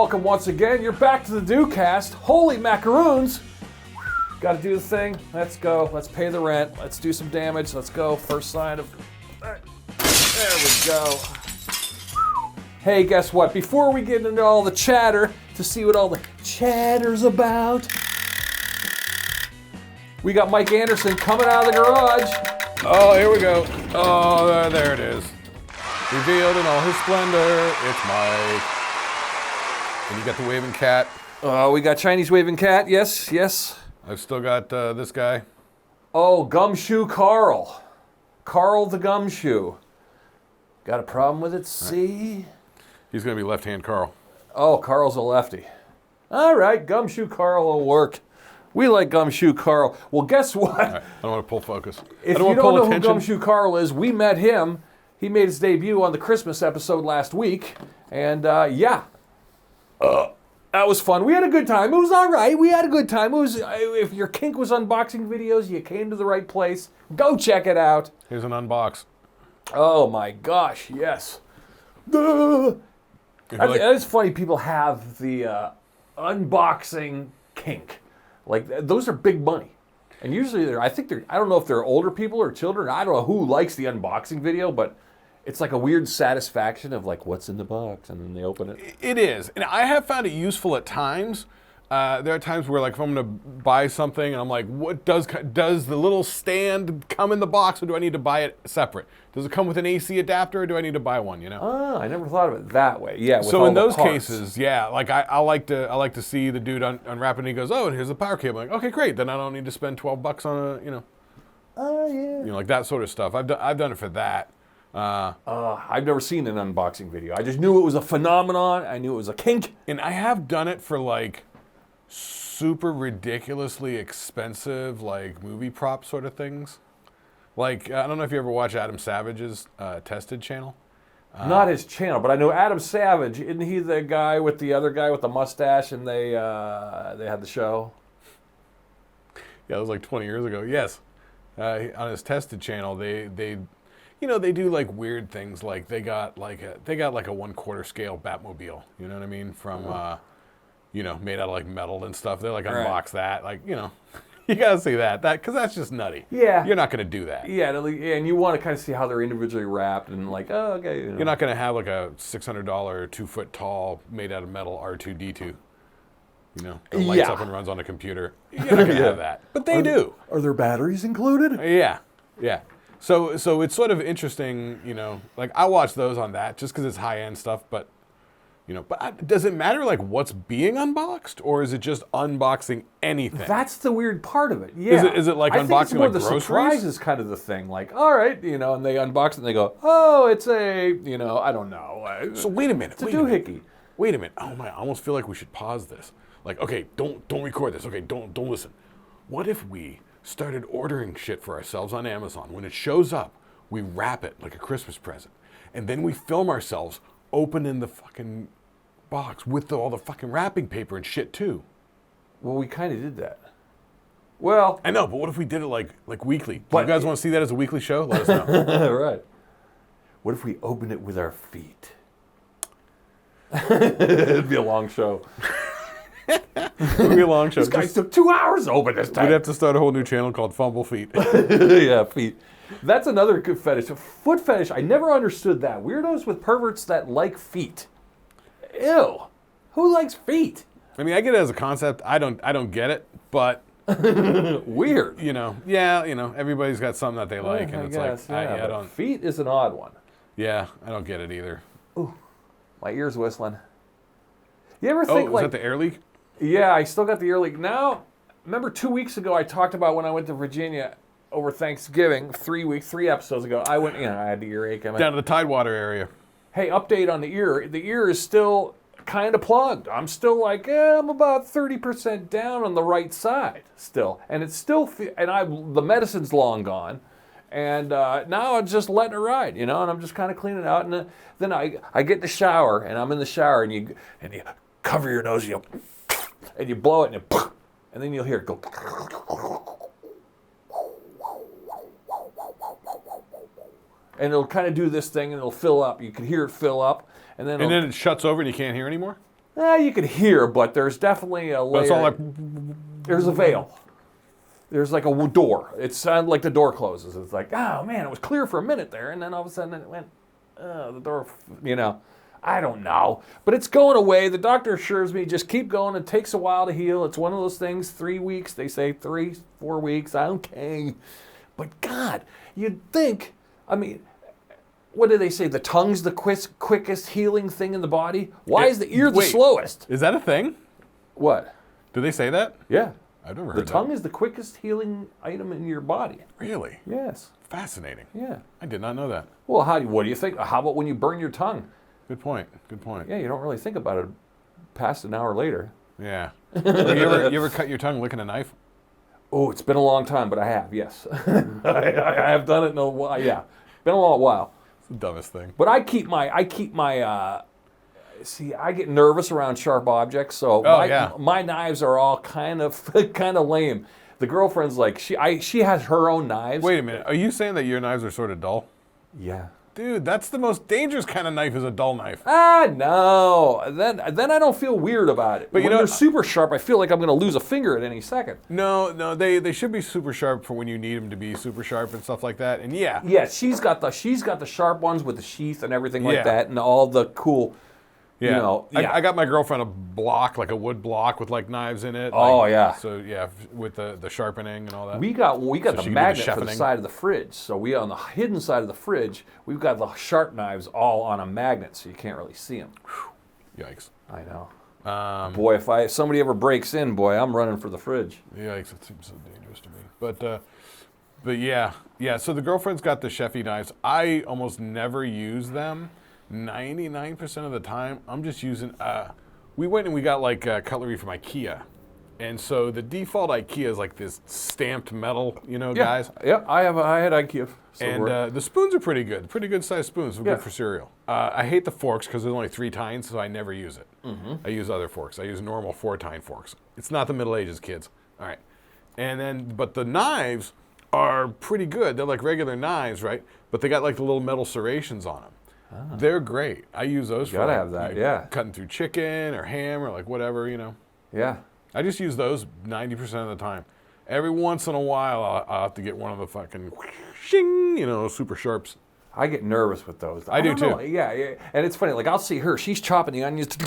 welcome once again. You're back to the Doocast. Holy macaroons! Got to do the thing. Let's go. Let's pay the rent. Let's do some damage. Let's go. First sign of... There we go. Hey, guess what? Before we get into all the chatter, to see what all the chatter's about, we got Mike Anderson coming out of the garage. Oh, here we go. Oh, there it is. Revealed in all his splendor, it's Mike. And you got the waving cat. We got Chinese waving cat. Yes, yes. I've still got this guy. Oh, Gumshoe Carl. Carl the Gumshoe. Got a problem with it? See? He's going to be left-hand Carl. Oh, Carl's a lefty. All right, Gumshoe Carl will work. We like Gumshoe Carl. Well, guess what? Right. I don't want to pull focus. If you don't know who Gumshoe Carl is, we met him. He made his debut on the Christmas episode last week. And yeah. That was fun. We had a good time. It was all right. We had a good time. It was. If your kink was unboxing videos, you came to the right place. Go check it out. Here's an unbox. Oh my gosh, yes. It's funny people have the unboxing kink. Like, those are big money. And usually I don't know if they're older people or children. I don't know who likes the unboxing video, but it's like a weird satisfaction of like, what's in the box? And then they open it. It is. And I have found it useful at times. There are times where, like, if I'm going to buy something and I'm like, what does the little stand come in the box, or do I need to buy it separate? Does it come with an AC adapter, or do I need to buy one, you know? Oh, I never thought of it that way. Yeah, with so all in the those parts. cases, yeah, like I like to see the dude unwrap it and he goes, oh, and here's the power cable. I'm like, okay, great. Then I don't need to spend $12 on a, you know. Oh, yeah. You know, like that sort of stuff. I've done it for that. I've never seen an unboxing video. I just knew it was a phenomenon. I knew it was a kink. And I have done it for like super ridiculously expensive, like movie prop sort of things. Like, I don't know if you ever watch Adam Savage's Tested channel. Not his channel, but I know Adam Savage. Isn't he the guy with the other guy with the mustache, and they had the show? Yeah, it was like 20 years ago. Yes, on his Tested channel, they you know, they do like weird things. Like they got like a 1/4 scale Batmobile. You know what I mean? From you know, made out of like metal and stuff. They like unbox that. Like, you know, you gotta see that because that's just nutty. Yeah, you're not gonna do that. Yeah, and you want to kind of see how they're individually wrapped and like, oh, okay. You know. You're not gonna have like a $600 2-foot tall made out of metal R2D2. You know, that lights up and runs on a computer. You're not gonna have that, but they do. Are there batteries included? Yeah, yeah. So it's sort of interesting, you know. Like I watch those on that just because it's high end stuff, but you know. But does it matter like what's being unboxed, or is it just unboxing anything? That's the weird part of it. Yeah. Is it like unboxing like groceries? The surprise is kind of the thing. Like, all right, you know, and they unbox it and they go, oh, it's a, you know, I don't know. So wait a minute. It's a doohickey. Wait a minute. Oh my! I almost feel like we should pause this. Like, okay, don't record this. Okay, don't listen. What if we started ordering shit for ourselves on Amazon? When it shows up, we wrap it like a Christmas present. And then we film ourselves opening the fucking box with all the fucking wrapping paper and shit too. Well, we kind of did that. Well, I know, but what if we did it like weekly? Do you guys want to see that as a weekly show? Let us know. Right. What if we open it with our feet? It'd be a long show. It'd be a long show. This guy took 2 hours to open this time. We'd have to start a whole new channel called Fumble Feet. Yeah, feet. That's another good fetish. A foot fetish. I never understood that. Weirdos with perverts that like feet. Ew. Who likes feet? I mean, I get it as a concept. I don't get it, but weird. You know, yeah, you know, everybody's got something that they like, and it's guess, like, yeah, I don't. Feet is an odd one. Yeah, I don't get it either. Ooh, my ear's whistling. You ever think is that the air leak? Yeah, I still got the ear leak. Now, remember 2 weeks ago I talked about when I went to Virginia over Thanksgiving, 3 episodes ago. I went, you know, I had the earache. Down to the Tidewater area. Hey, update on the ear. The ear is still kind of plugged. I'm still like, I'm about 30% down on the right side still. And it's still, the medicine's long gone. And now I'm just letting it ride, you know, and I'm just kind of cleaning it out. And then I get in the shower, and I'm in the shower, and you cover your nose, and you blow it, and then you'll hear it go. And it'll kind of do this thing, and it'll fill up. You can hear it fill up, and then it shuts over, and you can't hear anymore. You can hear, but there's definitely a layer. But it's all like... There's a veil. There's like a door. It sounded like the door closes. It's like, oh man, it was clear for a minute there, and then all of a sudden it went, the door, I don't know. But it's going away. The doctor assures me, just keep going. It takes a while to heal. It's one of those things, 3 weeks. They say 3, 4 weeks. Okay. But God, you'd think, what do they say? The tongue's the quickest healing thing in the body? Why is the ear the slowest? Is that a thing? What? Do they say that? Yeah. I've never heard that. The tongue is the quickest healing item in your body. Really? Yes. Fascinating. Yeah. I did not know that. Well, what do you think? How about when you burn your tongue? Good point. Yeah, you don't really think about it past an hour later. Yeah. you ever cut your tongue licking a knife? Oh, it's been a long time, but I have, yes. I have done it in a while, yeah. Been a long while. It's the dumbest thing. But I keep my I get nervous around sharp objects, so my knives are all kind of lame. The girlfriend's like, she has her own knives. Wait a minute. Are you saying that your knives are sort of dull? Yeah. Dude, that's the most dangerous kind of knife, is a dull knife. No. Then I don't feel weird about it. But when they're super sharp, I feel like I'm going to lose a finger at any second. No, they should be super sharp for when you need them to be super sharp and stuff like that. And yeah. Yeah, she's got the sharp ones with the sheath and everything like that, and all the cool. Yeah. I got my girlfriend a block, like a wood block with like knives in it. Oh, yeah. So yeah, with the sharpening and all that. We got the magnet for the side of the fridge. So on the hidden side of the fridge, we've got the sharp knives all on a magnet, so you can't really see them. Yikes. I know. Boy, if somebody ever breaks in, I'm running for the fridge. Yikes, it seems so dangerous to me. But yeah. So the girlfriend's got the chefy knives. I almost never use them. 99% of the time, I'm just using, we went and we got like cutlery from IKEA. And so the default IKEA is like this stamped metal, guys. Yeah, I had IKEA. And the spoons are pretty good sized spoons. They're good for cereal. I hate the forks because there's only 3 tines, so I never use it. Mm-hmm. I use other forks. I use normal 4-tine forks. It's not the Middle Ages, kids. All right. And then, but the knives are pretty good. They're like regular knives, right? But they got like the little metal serrations on them. They're great. I use those for have that, cutting through chicken or ham or like whatever, Yeah. I just use those 90% of the time. Every once in a while, I'll have to get one of the fucking shing, super sharps. I get nervous with those. I do too. Yeah. And it's funny, like I'll see her, she's chopping the onions.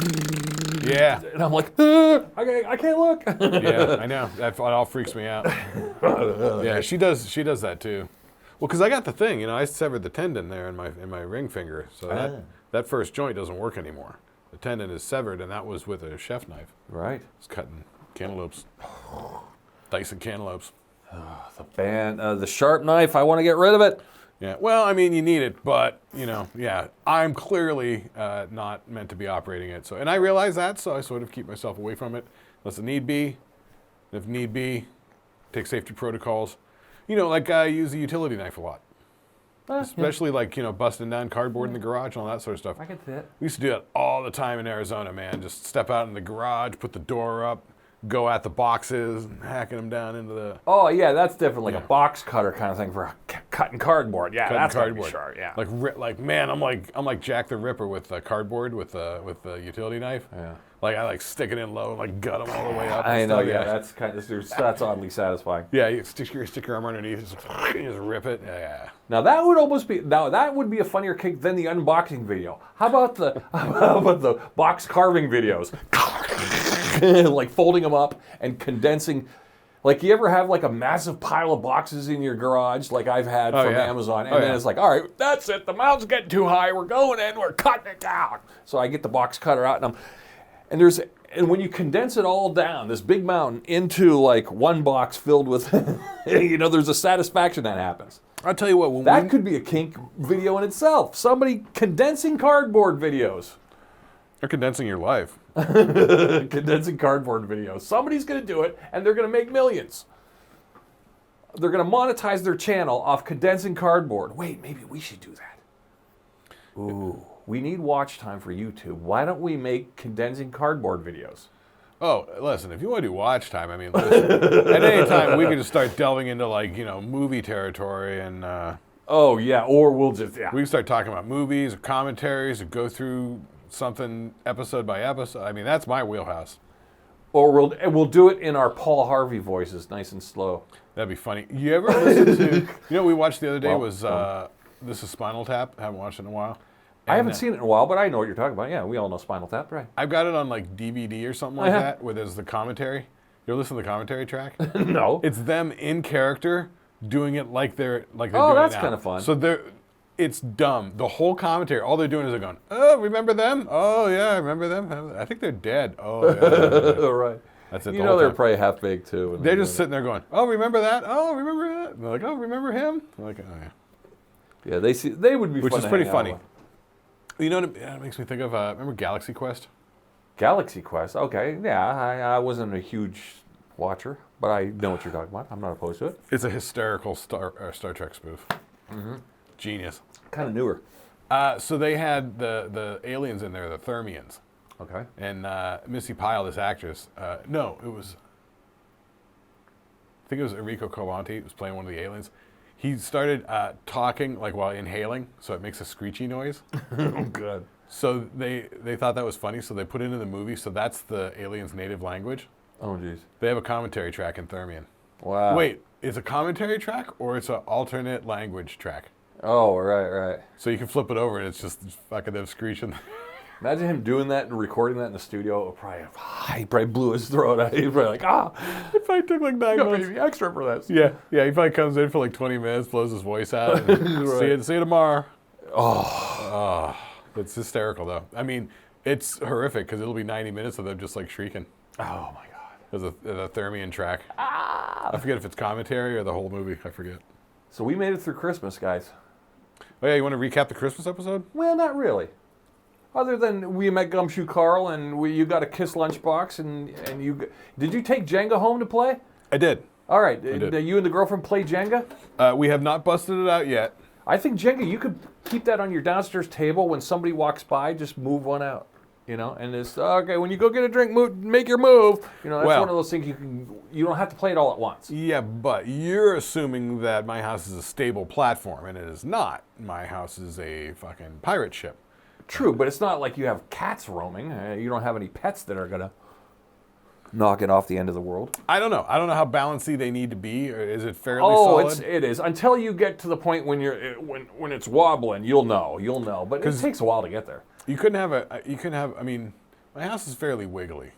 Yeah. And I'm like, I can't look. Yeah, I know. That all freaks me out. Yeah, she does that too. Well, because I got the thing, I severed the tendon there in my ring finger, so that first joint doesn't work anymore. The tendon is severed, and that was with a chef knife. Right. It's cutting cantaloupes, dicing cantaloupes. The sharp knife, I want to get rid of it. Yeah. Well, you need it, but I'm clearly not meant to be operating it. And I realize that, so I sort of keep myself away from it, unless it need be. If need be, take safety protocols. Like I use a utility knife a lot. Especially like, busting down cardboard in the garage and all that sort of stuff. I can see it. We used to do that all the time in Arizona, man. Just step out in the garage, put the door up, go at the boxes, and hacking them down into the... Oh, yeah, that's different. Like a box cutter kind of thing for cutting cardboard. Yeah, that's cardboard. Sharp, yeah. Man, I'm like Jack the Ripper with cardboard with the utility knife. Yeah. Like I stick it in low and gut them all the way up. I know, yeah. That's oddly satisfying. Yeah, you stick your arm underneath, just rip it. Yeah. Now that would be a funnier cake than the unboxing video. How about the box carving videos? Like folding them up and condensing. Like you ever have like a massive pile of boxes in your garage, like I've had from Amazon, and then it's like, all right, that's it. The mountain's getting too high. We're going in. We're cutting it down. So I get the box cutter out, and when you condense it all down, this big mountain, into like one box filled with, there's a satisfaction that happens. I'll tell you what. That could be a kink video in itself. Somebody condensing cardboard videos. They're condensing your life. Condensing cardboard videos. Somebody's going to do it, and they're going to make millions. They're going to monetize their channel off condensing cardboard. Wait, maybe we should do that. Ooh, we need watch time for YouTube. Why don't we make condensing cardboard videos? Oh, listen, if you want to do watch time, listen, at any time we could just start delving into movie territory and... Oh, yeah, or we'll just... We can start talking about movies or commentaries or go through something episode by episode. I mean, that's my wheelhouse. Or we'll do it in our Paul Harvey voices, nice and slow. That'd be funny. You ever listen to? You know, what we watched the other day Well, was this is Spinal Tap. Haven't watched it in a while. I haven't seen it in a while, but I know what you're talking about. Yeah, we all know Spinal Tap, right? I've got it on like DVD or something like that, where there's the commentary. You ever listen to the commentary track? No. It's them in character doing it like they're doing Oh, it that's now. kind of fun. So it's dumb. The whole commentary, all they're doing is they're going, "Oh, remember them? Oh yeah, I remember them. I think they're dead. Oh yeah." Right. That's it. You know they're probably half baked too. They're just sitting there going, "Oh, remember that? Oh, remember that?" And they're like, "Oh, remember him?" I'm like, "Oh yeah." Yeah, they would be Which fun is to pretty hang out funny. with. You know what it makes me think of? Remember Galaxy Quest? Galaxy Quest. Okay, yeah, I wasn't a huge watcher, but I know what you're talking about. I'm not opposed to it. It's a hysterical Star Trek spoof. Genius. Kind of newer. So they had the aliens in there, the Thermians. Okay. And Missy Pyle, this actress, no, it was, I think it was Enrico Colante, was playing one of the aliens. He started talking like while inhaling, so it makes a screechy noise. Oh, good. So they thought that was funny, so they put it into the movie. So that's the alien's native language. Oh, jeez. They have a commentary track in Thermian. Wow. Wait, it's a commentary track or it's an alternate language track? Oh, right. So you can flip it over and it's just fucking them screeching. Imagine him doing that and recording that in the studio. He probably blew his throat out. He's probably like, It probably took like 9 months. pay me extra for this. Yeah. He probably comes in for like 20 minutes, blows his voice out, and Right. see you tomorrow. Oh, it's hysterical though. I mean, it's horrific because it'll be 90 minutes of them just like shrieking. Oh my God. There's a Thermian track. I forget if it's commentary or the whole movie. I forget. So we made it through Christmas, guys. Oh yeah, you want to recap the Christmas episode? Well, not really. Other than we met Gumshoe Carl and you got a Kiss lunchbox and you did you take Jenga home to play? I did. All right. did. You and the girlfriend play Jenga? We have not busted it out yet. I think Jenga, you could keep that on your downstairs table. When somebody walks by, just move one out. And it's okay. When you go get a drink, make your move. That's Well, one of those things you don't have to play it all at once. Yeah, but you're assuming that my house is a stable platform, and it is not. My house is a fucking pirate ship. True, but it's not like you have cats roaming. You don't have any pets that are gonna knock it off the end of the world. I don't know. I don't know how balancy they need to be, or is it fairly solid? It is. Until you get to the point when when it's wobbling, you'll know. But it takes a while to get there. You couldn't have. I mean, my house is fairly wiggly.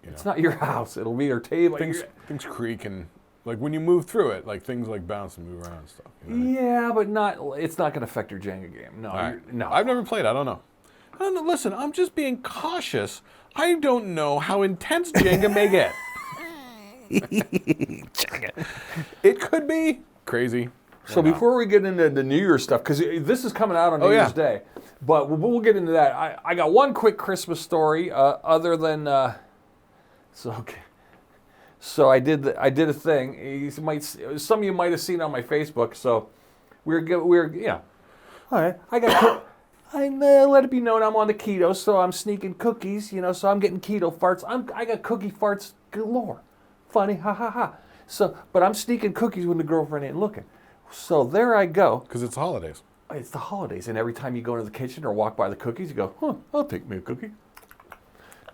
It's not your house. It'll be your table. Things creak and like when you move through it, like things like bounce and move around and stuff. Yeah, but it's not going to affect your Jenga game. No, Right. no. I've never played. I don't know. Listen, I'm just being cautious. I don't know how intense Jenga may get. It could be crazy. So before we get into the New Year's stuff, because this is coming out on New Year's Day, but we'll get into that. I got one quick Christmas story. Other than so I did a thing. Some of you might have seen on my Facebook. So we're all right. I let it be known I'm on the keto, so I'm sneaking cookies. So I'm getting keto farts. I got cookie farts galore. Funny, ha ha ha. So, but I'm sneaking cookies when the girlfriend ain't looking. So there I go. Because it's holidays. It's the holidays, and every time you go into the kitchen or walk by the cookies, you go, I'll take me a cookie.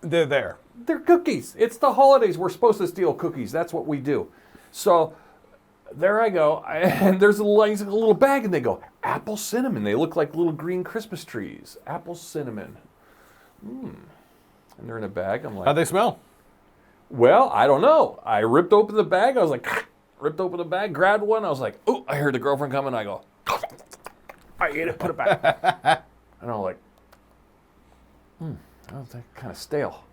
They're there. They're cookies. It's the holidays. We're supposed to steal cookies. That's what we do. So there I go, and there's a little bag, and they go, apple cinnamon. They look like little green Christmas trees. Apple cinnamon. And they're in a bag. I'm like, How'd they smell? well, I don't know. I ripped open the bag. I was like, grabbed one. I was like, oh, I heard the girlfriend coming. I go, I ate it, put it back. And I'm like, I don't think kind of stale.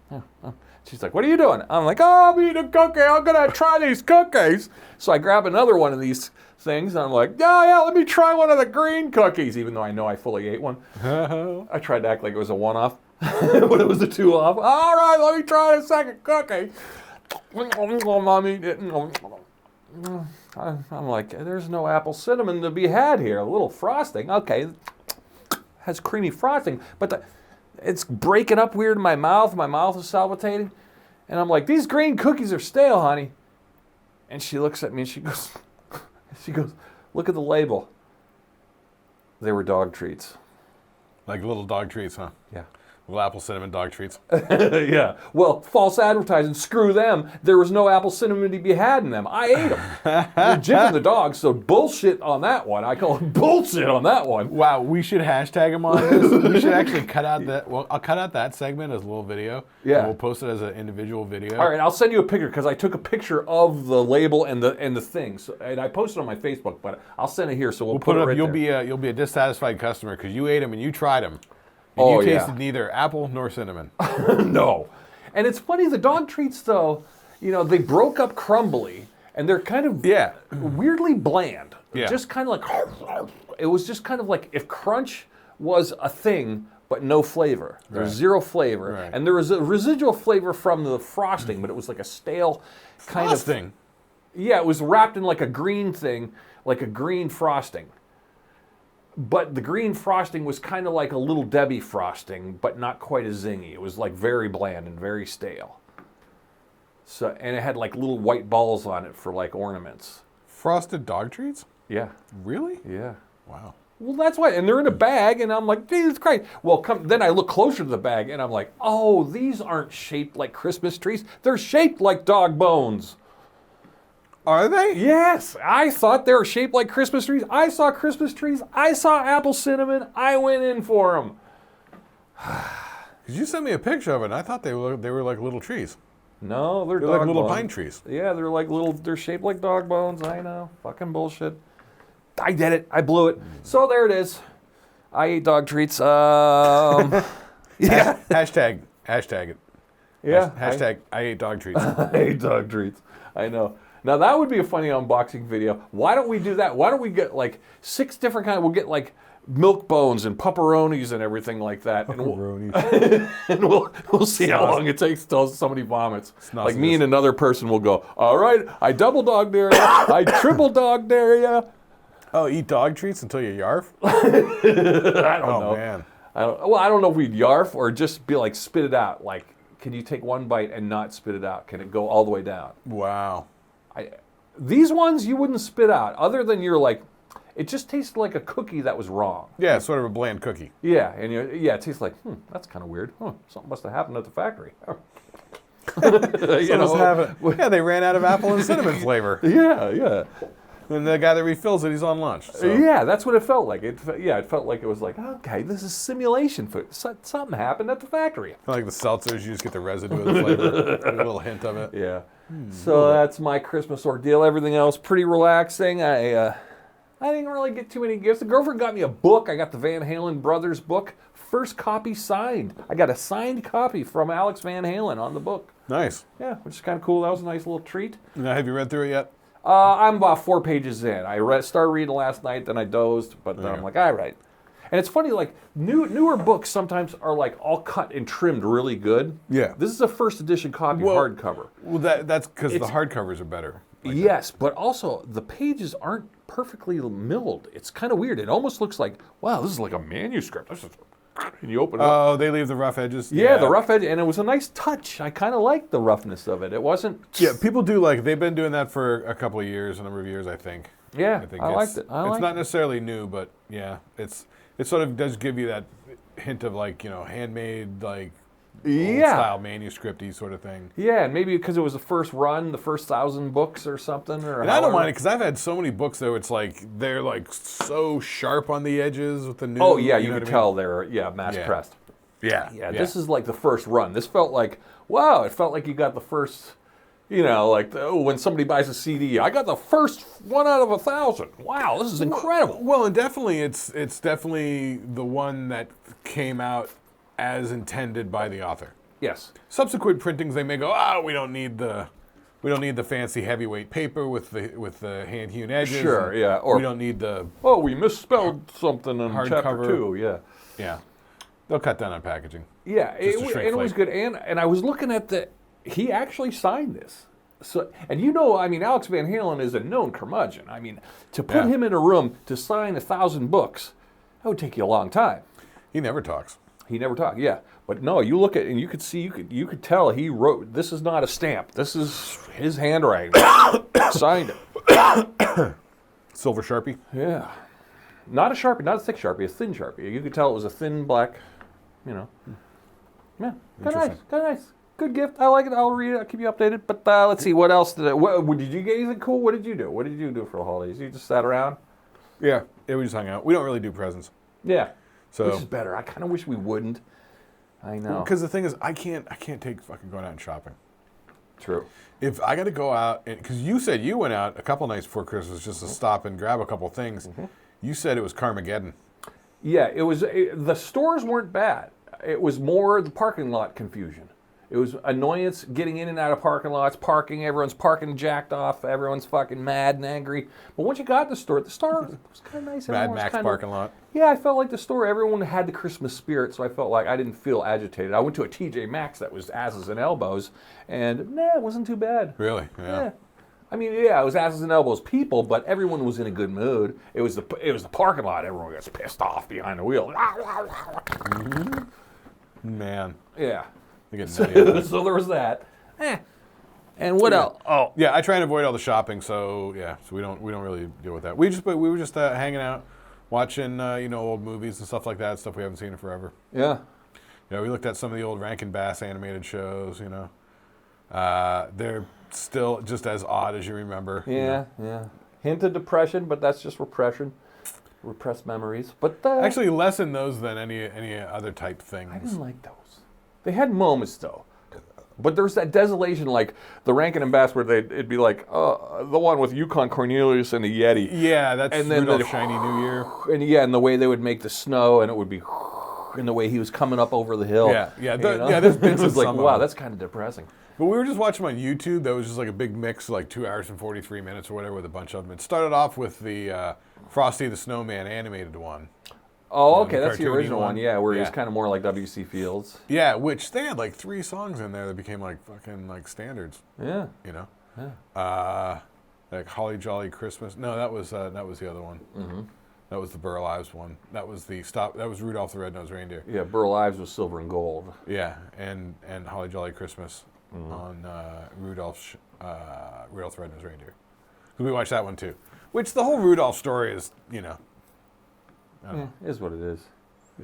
She's like, what are you doing? I'm like, I'm eating a cookie. I'm going to try these cookies. So I grab another one of these things. And I'm like, yeah, let me try one of the green cookies, even though I know I fully ate one. I tried to act like it was a one-off, but it was a two-off. All right, let me try a second cookie. I'm like, there's no apple cinnamon to be had here. A little frosting. Okay, has creamy frosting, but it's breaking up weird in my mouth. My mouth is salivating. And I'm like, these green cookies are stale, honey. And she looks at me and she goes, look at the label. They were dog treats. Like little dog treats, huh? Yeah. Little apple cinnamon dog treats. Yeah. Well, false advertising. Screw them. There was no apple cinnamon to be had in them. I ate them. They're jipping the dogs, so bullshit on that one. I call it bullshit on that one. Wow, we should hashtag him on this. We should actually cut out that. Well, I'll cut out that segment as a little video. Yeah. And we'll post it as an individual video. All right, I'll send you a picture because I took a picture of the label and the things, and I posted it on my Facebook. But I'll send it here, so we'll put it up. right You'll there. be a dissatisfied customer because you ate them and you tried them. And Oh, you yeah. tasted neither apple nor cinnamon. No. And it's funny, the dog treats, though, you know, they broke up crumbly, and they're kind of weirdly bland. Yeah. Just kind of like, it was just kind of like if crunch was a thing, but no flavor. There's zero flavor. Right. And there was a residual flavor from the frosting, but it was like a stale kind of thing. Yeah, it was wrapped in like a green thing, like a green frosting. But the green frosting was kind of like a Little Debbie frosting, but not quite as zingy. It was like very bland and very stale. So, and it had like little white balls on it for like ornaments. Frosted dog treats? Yeah. Really? Yeah. Wow. Well, that's why. And they're in a bag, and I'm like, Jesus Christ. Well, then I look closer to the bag, and I'm like, oh, these aren't shaped like Christmas trees. They're shaped like dog bones. Are they? Yes, I thought they were shaped like Christmas trees. I saw Christmas trees. I saw apple cinnamon. I went in for them. Because you sent me a picture of it, and I thought they were like little trees. No, they're They're dog like little bones. pine trees. Yeah, they're shaped like dog bones. I know. Fucking bullshit. I did it. I blew it. So there it is. I ate dog treats. Yeah. Hashtag it. Yeah. Hashtag I ate dog treats. I ate dog treats. I know. Now that would be a funny unboxing video. Why don't we do that? Why don't we get like 6 different kinds? We'll get like milk bones and pepperonis and everything like that. And we'll see how long it takes till somebody vomits. Like me and another person will go, all right, I double dog dare ya. I triple dog dare ya. Oh, eat dog treats until you yarf? I don't know. Oh, man. I don't know if we'd yarf or just be like spit it out. Like, can you take one bite and not spit it out? Can it go all the way down? Wow. These ones you wouldn't spit out, other than you're like, it just tasted like a cookie that was wrong. Yeah, sort of a bland cookie. Yeah, and it tastes like, that's kind of weird. Something must have happened at the factory. Yeah, they ran out of apple and cinnamon flavor. Yeah. And the guy that refills it, he's on lunch. So. Yeah, that's what it felt like. It felt like it was like, okay, this is simulation food. Something happened at the factory. Kind of like the seltzers, you just get the residue of the flavor, a little hint of it. Yeah. So that's my Christmas ordeal. Everything else pretty relaxing. I didn't really get too many gifts. The girlfriend got me a book. I got the Van Halen brothers book. First copy signed. I got a signed copy from Alex Van Halen on the book. Nice. Yeah, which is kind of cool. That was a nice little treat. Now, have you read through it yet? I'm about 4 pages in. I started reading last night, then I dozed, but then I'm like, all right. And it's funny, like, newer books sometimes are like all cut and trimmed really good. Yeah. This is a first edition copy hardcover. Well, that's because the hardcovers are better. Yes, but also the pages aren't perfectly milled. It's kind of weird. It almost looks like, wow, this is like a manuscript. And you open it up. Oh, they leave the rough edges? Yeah, the rough edge, and it was a nice touch. I kind of liked the roughness of it. It wasn't... Yeah, people do like, they've been doing that for a couple of years, a number of years, I think. Yeah, I liked it. It's not necessarily new, but yeah, it sort of does give you that hint of like, handmade, like, old-style manuscript-y sort of thing. Yeah, and maybe because it was the first run, the first 1,000 books or something. And I don't mind it because I've had so many books though. It's like they're like so sharp on the edges with the new. Oh yeah, you could tell they're mass pressed. Yeah. This is like the first run. This felt like, wow, it felt like you got the first, like when somebody buys a CD, I got the first one out of 1,000. Wow, this is incredible. Well, and definitely it's definitely the one that came out as intended by the author. Yes. Subsequent printings, they may go, we don't need the fancy heavyweight paper with the hand hewn edges. Sure, yeah. Or we don't need the we misspelled something in chapter 2. Yeah. Yeah. They'll cut down on packaging. Yeah, it was good. And I was looking at he actually signed this. So, and Alex Van Halen is a known curmudgeon. I mean, to put him in a room to sign 1,000 books, that would take you a long time. He never talks. He never talked, yeah. But no, you look at it and you could see, you could tell he wrote, this is not a stamp. This is his handwriting. Signed it. Silver Sharpie? Yeah. Not a Sharpie, not a thick Sharpie, a thin Sharpie. You could tell it was a thin black, Yeah, kind of nice. Good gift. I like it. I'll read it. I'll keep you updated. But let's see, what else did did you get anything cool? What did you do? What did you do for the holidays? You just sat around? Yeah, we just hung out. We don't really do presents. Yeah, so which is better. I kind of wish we wouldn't. I know. Because the thing is, I can't take fucking going out and shopping. True. If I got to go out, because you said you went out a couple nights before Christmas just to stop and grab a couple things. You said it was Carmageddon. Yeah, it was. The stores weren't bad. It was more the parking lot confusion. It was annoyance getting in and out of parking lots, parking. Everyone's parking jacked off. Everyone's fucking mad and angry. But once you got to the store was kind of nice. Mad Max parking lot. Yeah, I felt like the store, everyone had the Christmas spirit, so I felt like I didn't feel agitated. I went to a TJ Maxx that was asses and elbows, and it wasn't too bad. Really? Yeah. I mean, yeah, it was asses and elbows people, but everyone was in a good mood. It was the parking lot. Everyone gets pissed off behind the wheel. Man. Yeah. So there was that. And what else? Oh, yeah. I try and avoid all the shopping, so yeah. So we don't really deal with that. We were just hanging out, watching old movies and stuff like that. Stuff we haven't seen in forever. Yeah. Yeah. We looked at some of the old Rankin Bass animated shows. They're still just as odd as you remember. Yeah. Yeah. Hint of depression, but that's just repression. Repressed memories. But actually less in those than any other type things. I didn't like those. They had moments though, but there's that desolation, like the Rankin and Bass, where it'd be like the one with Yukon Cornelius and the Yeti. Yeah, that's and then Rudolph Shiny New Year. And the way they would make the snow, and it would be, and the way he was coming up over the hill. Yeah. There's bits it was of like, some wow, of that's kind of depressing. But we were just watching them on YouTube. That was just like a big mix, like 2 hours and 43 minutes or whatever, with a bunch of them. It started off with the Frosty the Snowman animated one. Oh, okay, that's the original one, where he was kind of more like W.C. Fields. Yeah, which they had like 3 songs in there that became like fucking like standards. Yeah. Yeah. Like Holly Jolly Christmas. No, that was the other one. Mm-hmm. That was the Burl Ives one. That was That was Rudolph the Red-Nosed Reindeer. Yeah, Burl Ives was Silver and Gold. Yeah, and Holly Jolly Christmas on Rudolph the Red-Nosed Reindeer. We watched that one too. Which the whole Rudolph story is, Is what it is.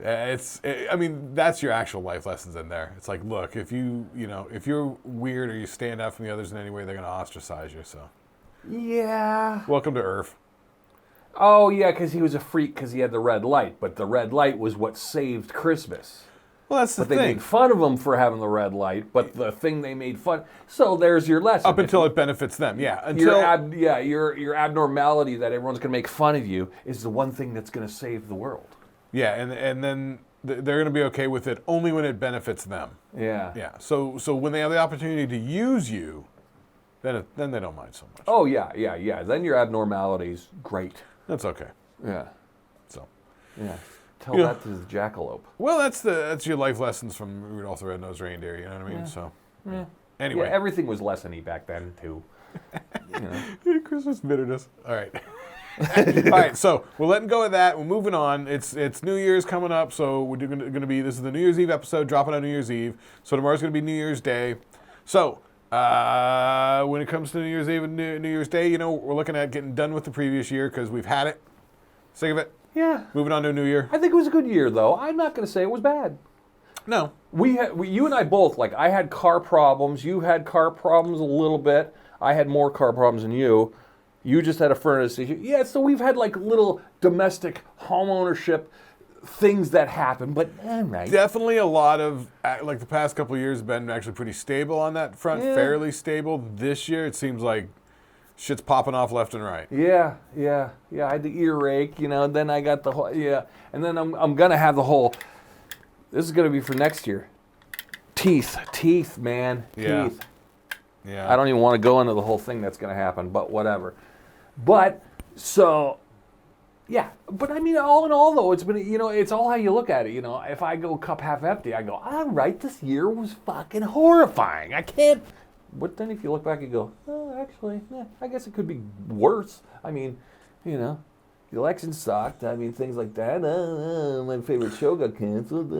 I mean, that's your actual life lessons in there. It's like, look, if if you're weird or you stand out from the others in any way, they're going to ostracize you. So, yeah. Welcome to Earth. Oh yeah, because he was a freak because he had the red light, but the red light was what saved Christmas. Well, that's the thing. But they made fun of him for having the red light, but the thing they made fun. So there's your lesson. Up until it benefits them, yeah. Until your abnormality that everyone's going to make fun of you is the one thing that's going to save the world. Yeah, and then they're going to be okay with it only when it benefits them. Yeah. Yeah. So when they have the opportunity to use you, then they don't mind so much. Oh yeah. Then your abnormality's great. That's okay. Yeah. So. Yeah. Tell that to the jackalope. Well, that's your life lessons from Rudolph the Red-Nosed Reindeer. You know what I mean? Yeah. So. Yeah. Anyway. Yeah, everything was lessony back then too. Christmas bitterness. All right. All right, so we're letting go of that. We're moving on. It's New Year's coming up, so we're going to be, this is the New Year's Eve episode, dropping on New Year's Eve. So tomorrow's going to be New Year's Day. So when it comes to New Year's Eve and New Year's Day, we're looking at getting done with the previous year because we've had it. Sick of it. Yeah. Moving on to a new year. I think it was a good year, though. I'm not going to say it was bad. No. You and I both, like, I had car problems. You had car problems a little bit. I had more car problems than you. You just had a furnace issue. Yeah, so we've had, like, little domestic home ownership things that happen, but right. Definitely a lot of, like, the past couple of years have been actually pretty stable on that front, fairly stable. This year, it seems like shit's popping off left and right. Yeah. I had the earache, and then I got the whole, and then I'm going to have the whole, this is going to be for next year. Teeth, man. Yeah. Teeth. Yeah. I don't even want to go into the whole thing that's going to happen, but whatever. But, so, yeah. But, I mean, all in all, though, it's been, it's all how you look at it. If I go cup half empty, I go, all right, this year was fucking horrifying. I can't. But then if you look back, you go, oh, actually, I guess it could be worse. I mean, the election sucked. I mean, things like that. My favorite show got canceled.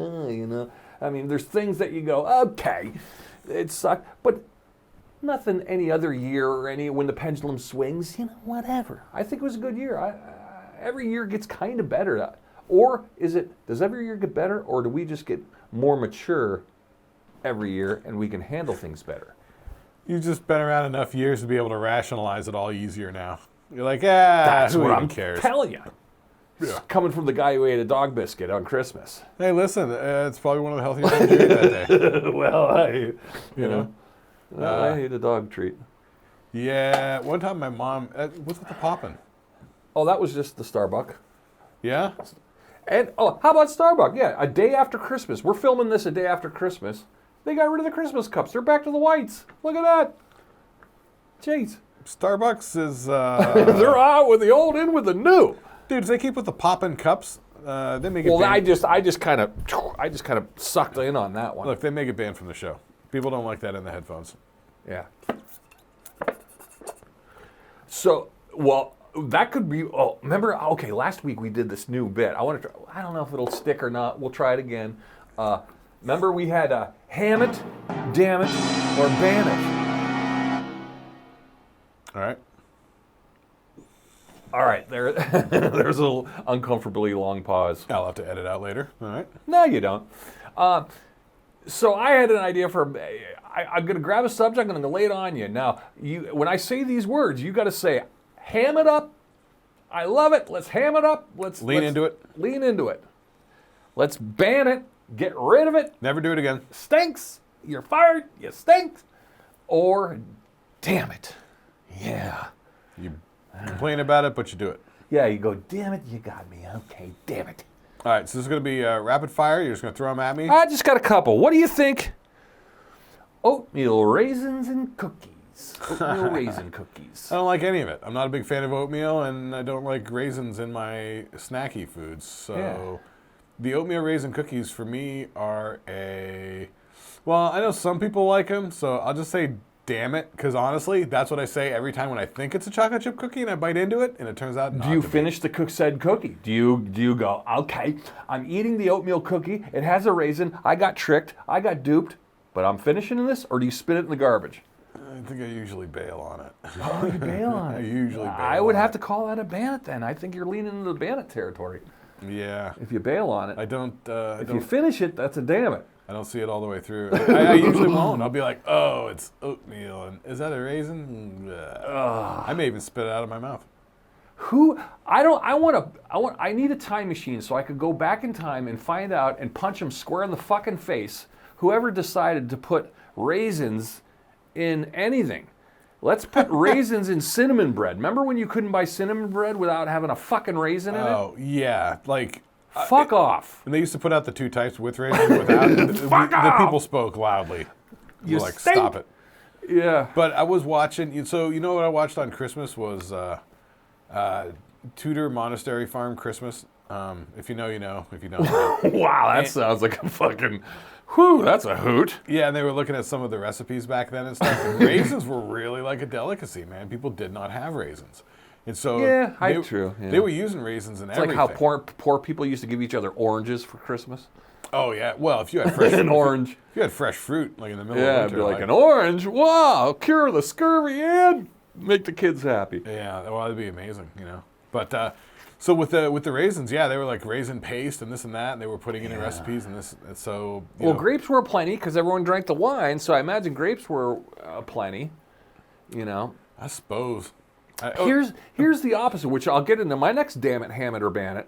I mean, there's things that you go, okay, it sucked. But nothing any other year or when the pendulum swings, whatever. I think it was a good year. Every year gets kind of better. Or does every year get better, or do we just get more mature every year, and we can handle things better. You've just been around enough years to be able to rationalize it all easier now. You're like, That's who what even I'm cares? telling you. Yeah. Coming from the guy who ate a dog biscuit on Christmas. Hey, listen, it's probably one of the healthiest things you ate that day. Well, You know? I ate a dog treat. Yeah, one time my mom, what's with the popping? Oh, that was just the Starbucks. Yeah? And, how about Starbucks? Yeah, a day after Christmas. We're filming this a day after Christmas. They got rid of the Christmas cups. They're back to the whites. Look at that. Jeez. Starbucks is... They're out with the old, in with the new. Dude, if they keep with the poppin' cups, they make it Well, banned. I just kind of sucked in on that one. Look, they make it banned from the show. People don't like that in the headphones. Yeah. So, well, that could be. Oh, remember? Okay, last week we did this new bit. I want to. I don't know if it'll stick or not. We'll try it again. Remember we had ham it, damn it, or ban it. All right. All right, there's a little uncomfortably long pause. I'll have to edit out later. All right. No, you don't. So I had an idea for. I'm going to grab a subject and I'm going to lay it on you. Now, when I say these words, you got to say, "Ham it up." I love it. Let's ham it up. Let's Lean into it. Lean into it. Let's ban it. Get rid of it. Never do it again. Stinks. You're fired. You stink. Or, damn it. Yeah. You complain about it, but you do it. Yeah, you go, damn it, you got me. Okay, damn it. All right, so this is going to be rapid fire. You're just going to throw them at me? I just got a couple. What do you think? Oatmeal raisins and cookies. Oatmeal raisin cookies. I don't like any of it. I'm not a big fan of oatmeal, and I don't like raisins in my snacky foods. So the oatmeal raisin cookies for me are well, I know some people like them, so I'll just say damn it, because honestly, that's what I say every time when I think it's a chocolate chip cookie and I bite into it, and it turns out not Do you to be. finish the said cookie? Do you go, okay, I'm eating the oatmeal cookie, it has a raisin, I got tricked, I got duped, but I'm finishing this, or do you spit it in the garbage? I think I usually bail on it. Oh, you bail on it. I usually bail I would on have it. to call that a ban then. I think you're leaning into the ban territory. Yeah. If you bail on it. I don't. If you finish it, that's a damn it. I don't see it all the way through. I usually won't. I'll be like, oh, it's oatmeal, and is that a raisin? I may even spit it out of my mouth. I need a time machine so I could go back in time and find out and punch him square in the fucking face. Whoever decided to put raisins in anything. Let's put raisins in cinnamon bread. Remember when you couldn't buy cinnamon bread without having a fucking raisin in it? Oh, yeah. Like, Fuck off. and they used to put out the two types with raisins and without. the people spoke loudly. You We're like, stink. stop it. Yeah. But I was watching, so you know what I watched on Christmas was Tudor Monastery Farm Christmas. If you know, you know. If you don't, you know. Wow, that sounds like a fucking, whew, that's a hoot. Yeah, and they were looking at some of the recipes back then and stuff. And raisins were really like a delicacy, man. People did not have raisins. And so true. Yeah. They were using raisins in It's everything. like how poor people used to give each other oranges for Christmas. Oh yeah. Well, if you had fresh An orange. if you had fresh fruit like in the middle Yeah, of it'd winter, be like an orange. Wow, cure the scurvy and make the kids happy. yeah, well, that'd be amazing, you know. But so with the raisins, yeah, they were like raisin paste and this and that, and they were putting it in recipes and this. And so you Well, know, grapes were plenty because everyone drank the wine, so I imagine grapes were plenty. You know. I suppose. Here's the opposite, which I'll get into my next damn it, ham it, or ban it.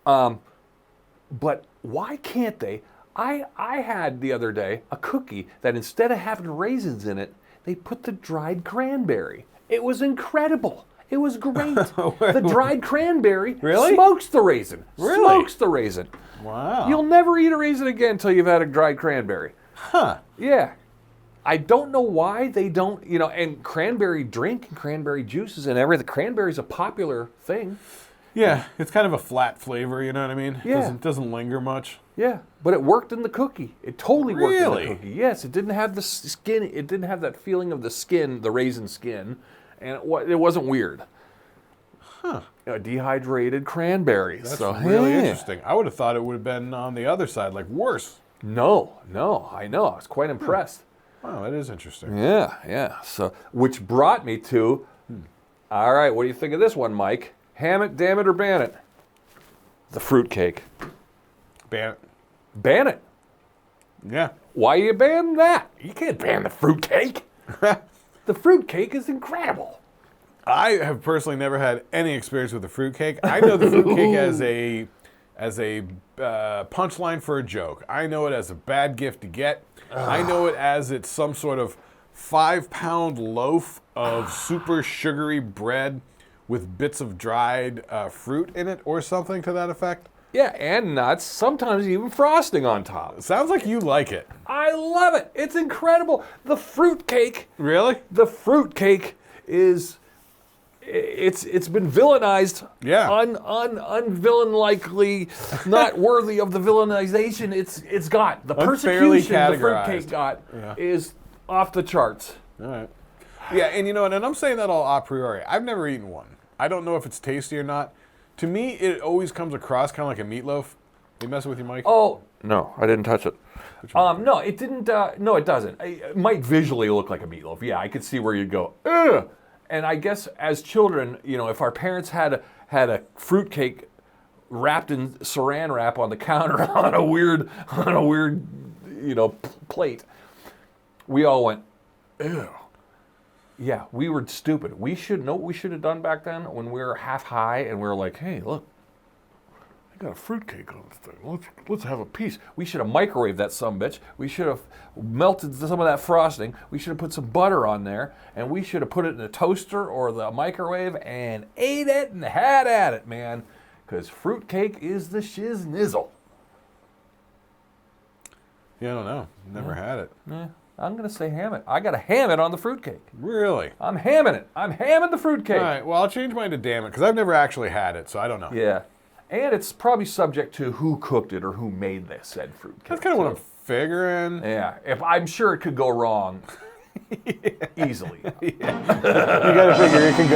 But why can't they? I had the other day a cookie that instead of having raisins in it, they put the dried cranberry. It was incredible. It was great. The dried cranberry smokes the raisin. Really? Smokes the raisin. Wow. You'll never eat a raisin again until you've had a dried cranberry. Huh. Yeah. I don't know why they don't, and cranberry drink and cranberry juices and everything. Cranberry's a popular thing. Yeah, it's kind of a flat flavor, you know what I mean? Yeah. Doesn't linger much. Yeah, but it worked in the cookie. It totally worked Really? in the cookie. Yes, it didn't have the skin. It didn't have that feeling of the skin, the raisin skin, and it wasn't weird. Huh. Dehydrated cranberries. That's so, really yeah. interesting. I would have thought it would have been on the other side, like worse. No, I know. I was quite impressed. Wow, that is interesting. Yeah. So, which brought me to, all right, what do you think of this one, Mike? Ham it, damn it, or ban it? The fruitcake. Ban it. Ban it. Yeah. Why you ban that? You can't ban the fruitcake. The fruitcake is incredible. I have personally never had any experience with the fruitcake. I know the fruitcake as a punchline for a joke. I know it as a bad gift to get. I know it as it's some sort of 5-pound loaf of super sugary bread with bits of dried fruit in it or something to that effect. Yeah, and nuts, sometimes even frosting on top. Sounds like you like it. I love it. It's incredible. The fruitcake. Really? The fruitcake is... It's been villainized. Yeah. Unvillain-likely, not worthy of the villainization it's got. The Unfairly persecution the categorized. fruitcake got is off the charts. All right. Yeah, and you know, and I'm saying that all a priori. I've never eaten one. I don't know if it's tasty or not. To me, it always comes across kind of like a meatloaf. You messing with you, Mike? Oh, no, I didn't touch it. No, it didn't. No, it doesn't. It might visually look like a meatloaf. Yeah, I could see where you'd go, ugh. And I guess as children, you know, if our parents had a fruitcake wrapped in saran wrap on the counter on a weird, you know, plate, we all went, ew. Yeah, we were stupid. We should know what we should have done back then when we were half high and we were like, hey, look, I got a fruitcake on this thing. Let's have a piece. We should have microwaved that sumbitch. We should have melted some of that frosting. We should have put some butter on there, and we should have put it in a toaster or the microwave and ate it and had at it, man. Because fruitcake is the shiznizzle. Yeah, I don't know. Never had it. Yeah. I'm going to say ham it. I got to ham it on the fruitcake. Really? I'm hamming it. I'm hamming the fruitcake. All right, well, I'll change mine to damn it, because I've never actually had it, so I don't know. Yeah. And it's probably subject to who cooked it or who made this said fruitcake. That's kind of what I'm figuring. Yeah. I'm sure it could go wrong easily. You got to figure it can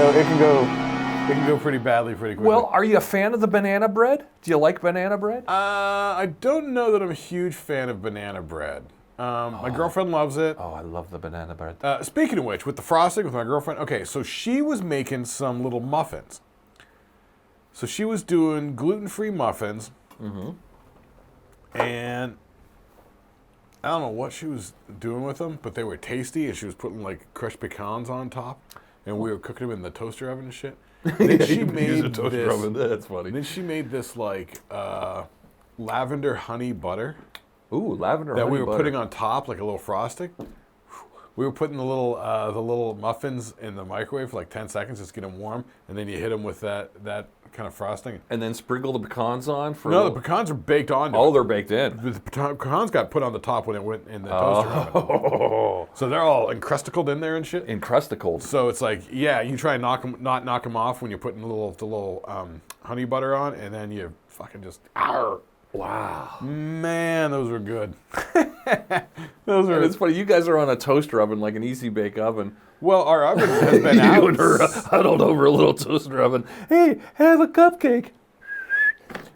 go pretty badly pretty quickly. Well, are you a fan of the banana bread? Do you like banana bread? I don't know that I'm a huge fan of banana bread. My girlfriend loves it. Oh, I love the banana bread. Speaking of which, with the frosting with my girlfriend, okay, so she was making some little muffins. So she was doing gluten-free muffins, and I don't know what she was doing with them, but they were tasty, and she was putting like crushed pecans on top, and we were cooking them in the toaster oven and shit. Then she made this. Oven. That's funny. Then she made this like lavender honey butter. Ooh, lavender that honey we were butter. putting on top like a little frosting. We were putting the little muffins in the microwave for like 10 seconds, just get them warm, and then you hit them with that kind of frosting. And then sprinkle the pecans on for. No, the pecans are baked onto Oh, it. they're baked in. The pecans got put on the top when it went in the toaster oven. So they're all encrusticulled in there and shit. Encrusticulled. So it's like, yeah, you try and not knock them off when you're putting the little honey butter on, and then you fucking just. Arr. Wow. Man, those were good. Those are. It's funny. You guys are on a toaster oven, like an easy bake oven. Well, our oven has been out. You and her huddled over a little toaster oven. Hey, have a cupcake.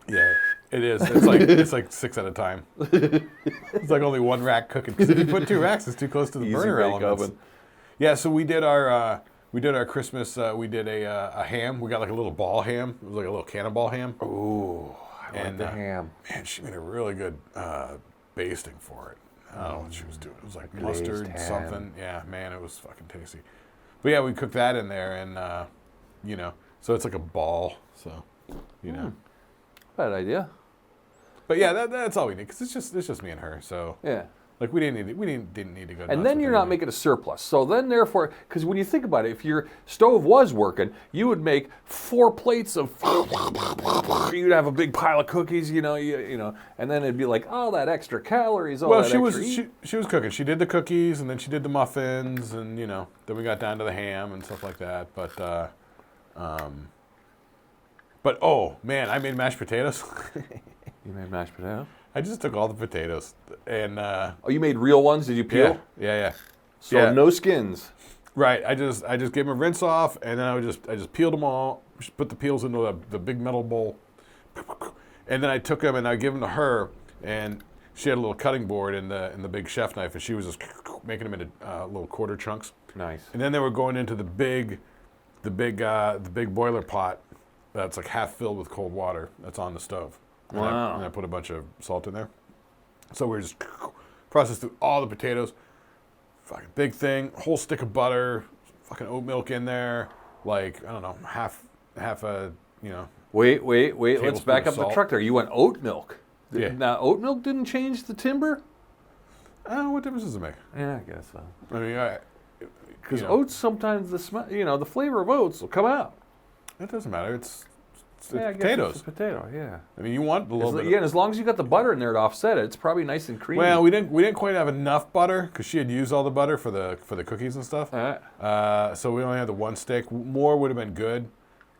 Yeah, it is. It's like 6 at a time. It's like only one rack cooking. Because if you put 2 racks, it's too close to the Easy burner bake elements. oven. Yeah, so we did our Christmas. We did a ham. We got like a little ball ham. It was like a little cannonball ham. Ooh, I like the ham. Man, she made a really good basting for it. I don't know what she was doing. It was like Glazed mustard, ham. something. Yeah, man, it was fucking tasty. But yeah, we cooked that in there, and you know, so it's like a ball. So, you know, Bad idea. but yeah, that's all we need because it's just me and her. So Yeah. like we didn't need to go. And nuts then with you're not anything. making a surplus. So then, therefore, because when you think about it, if your stove was working, you would make 4 plates of. You'd have a big pile of cookies, you know, and then it'd be like, oh, that extra calories. All Well, that she was extra she was cooking. She did the cookies, and then she did the muffins, and you know, then we got down to the ham and stuff like that. But oh man, I made mashed potatoes. You made mashed potato. I just took all the potatoes and Oh, you made real ones? Did you peel? yeah. So Yeah. no skins. Right. I just gave them a rinse off, and then I just peeled them all. Just put the peels into the big metal bowl, and then I took them and I gave them to her, and she had a little cutting board in the big chef knife, and she was just making them into little quarter chunks. Nice. And then they were going into the big boiler pot that's like half filled with cold water that's on the stove. And Wow. and I put a bunch of salt in there. So we were just process through all the potatoes. Fucking big thing, whole stick of butter, fucking oat milk in there, like, I don't know, half a, you know. Wait. Let's back up the salt. truck there. You went oat milk. Yeah. Now, oat milk didn't change the timber? What difference does it make? Yeah, I guess so. I mean, Because oats, sometimes the flavor of oats will come out. It doesn't matter. It's Yeah, I guess potatoes. it's a potato, yeah. I mean, you want a little bit. Yeah, and as long as you got the butter in there to offset it, it's probably nice and creamy. Well, we didn't quite have enough butter because she had used all the butter for the cookies and stuff. So we only had the one stick. More would have been good.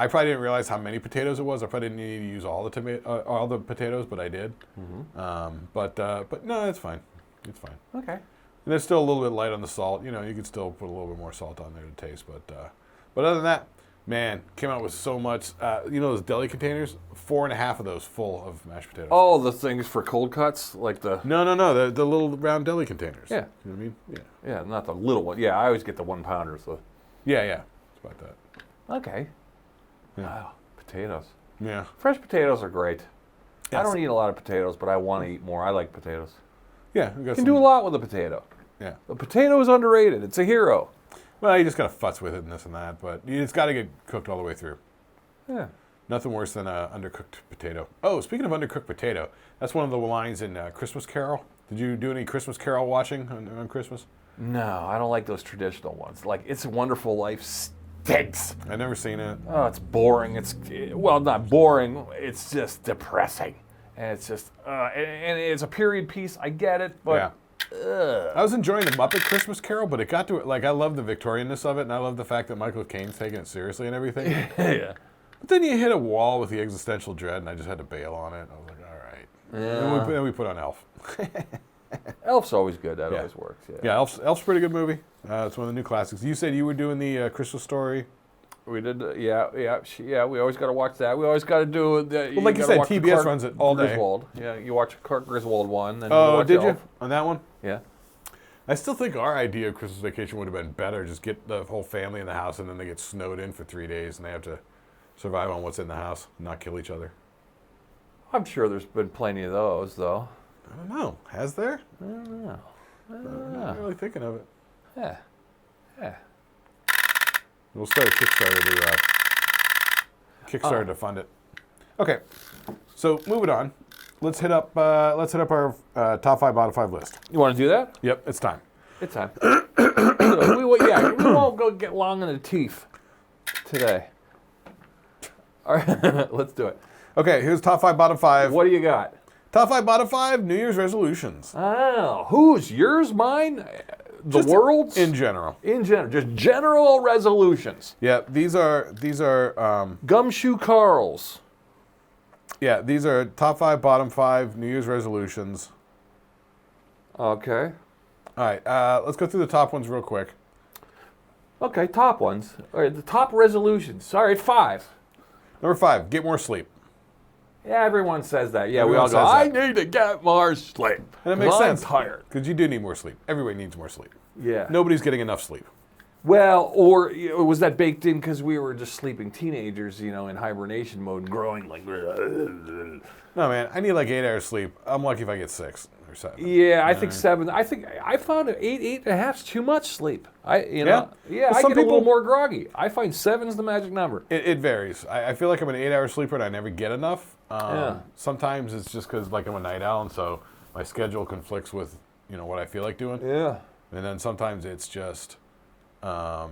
I probably didn't realize how many potatoes it was. I probably didn't need to use all the potatoes, but I did. But no, it's fine. It's fine. Okay. And it's still a little bit light on the salt. You know, you could still put a little bit more salt on there to taste. But other than that, man, came out with so much. Those deli containers? 4.5 of those full of mashed potatoes. Oh, the things for cold cuts, like the. No. The little round deli containers. Yeah. You know what I mean? Yeah. Yeah, not the little one. Yeah, I always get the 1 pounders. So. Yeah. It's about that. Okay. Yeah. Wow, potatoes. Yeah. Fresh potatoes are great. Yes. I don't eat a lot of potatoes, but I want to eat more. I like potatoes. Yeah. We got You can do a lot with a potato. Yeah. A potato is underrated. It's a hero. Well, you just got to futz with it and this and that, but it's got to get cooked all the way through. Yeah. Nothing worse than an undercooked potato. Oh, speaking of undercooked potato, that's one of the lines in Christmas Carol. Did you do any Christmas Carol watching on Christmas? No, I don't like those traditional ones. Like It's a Wonderful Life stinks. I've never seen it. Oh, it's boring. Well, not boring. It's just depressing. And it's just, and it's a period piece. I get it, but. Yeah. I was enjoying the Muppet Christmas Carol, but it got to it. Like, I love the Victorianness of it, and I love the fact that Michael Caine's taking it seriously and everything. Yeah. But then you hit a wall with the existential dread, and I just had to bail on it. I was like, all right. Yeah. Then we put on Elf. Elf's always good. That always works. Yeah. Yeah, Elf's a pretty good movie. It's one of the new classics. You said you were doing the Christmas Story. We did. Yeah. We always got to watch that. We always got to do. Well, like you said, TBS runs it all day. Griswold. Yeah, you watch Clark Griswold one. Then Oh, you watch did you? Elf. On that one? Yeah. I still think our idea of Christmas Vacation would have been better. Just get the whole family in the house, and then they get snowed in for 3 days, and they have to survive on what's in the house, not kill each other. I'm sure there's been plenty of those, though. I don't know. Has there? I don't know. I'm not really thinking of it. Yeah. We'll start a Kickstarter to fund it. Okay, so moving on. Let's hit up our top 5, bottom 5 list. You want to do that? Yep, it's time. It's time. we won't go get long in the teeth today. All right, let's do it. Okay, here's top 5, bottom 5. What do you got? Top 5, bottom 5 New Year's resolutions. Oh, whose? Yours, mine, the Just world's? in general. In general, just general resolutions. Yeah, these are Gumshoe Carl's. yeah, these are top 5, bottom 5 New Year's resolutions. Okay. All right, let's go through the top ones real quick. Okay, top ones. All right, the top resolutions. All right, 5. Number 5, get more sleep. Yeah, everyone says that. Yeah, Everyone we all go, says I that. need to get more sleep. And it makes sense. I'm tired. Because you do need more sleep. Everybody needs more sleep. Yeah. Nobody's getting enough sleep. Well, or was that baked in because we were just sleeping teenagers, in hibernation mode and growing like... No, man, I need like 8 hours sleep. I'm lucky if I get 6 or 7. Yeah, I think 7. I think I found 8.5 is too much sleep. I Well, get a little more groggy. I find 7's the magic number. It varies. I feel like I'm an 8-hour sleeper and I never get enough. Yeah. Sometimes it's just because like I'm a night owl and so my schedule conflicts with what I feel like doing. Yeah. And then sometimes it's just, I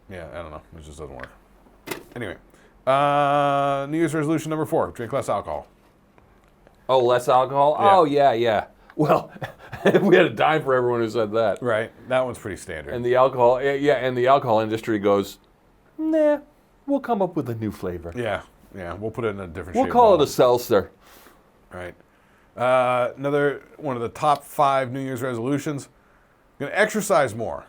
don't know. It just doesn't work. Anyway, New Year's resolution number 4: drink less alcohol. Oh, less alcohol? Yeah. Oh, yeah. Well, we had a dime for everyone who said that. Right. That one's pretty standard. And the alcohol, and the alcohol industry goes, nah, we'll come up with a new flavor. Yeah. We'll put it in a different We'll shape call it bottle. a seltzer. Right. Another one of the top 5 New Year's resolutions: gonna exercise more.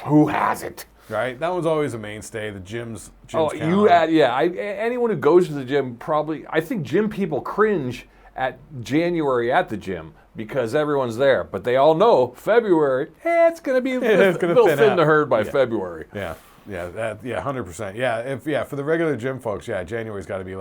Who hasn't? Right. That one's always a mainstay. The gyms. Oh, count you on it. add, anyone who goes to the gym probably, I think gym people cringe at January at the gym because everyone's there. But they all know February, it's going to be it's gonna they'll thin thin out. the herd by February. Yeah, 100%. Yeah, for the regular gym folks, January's got to be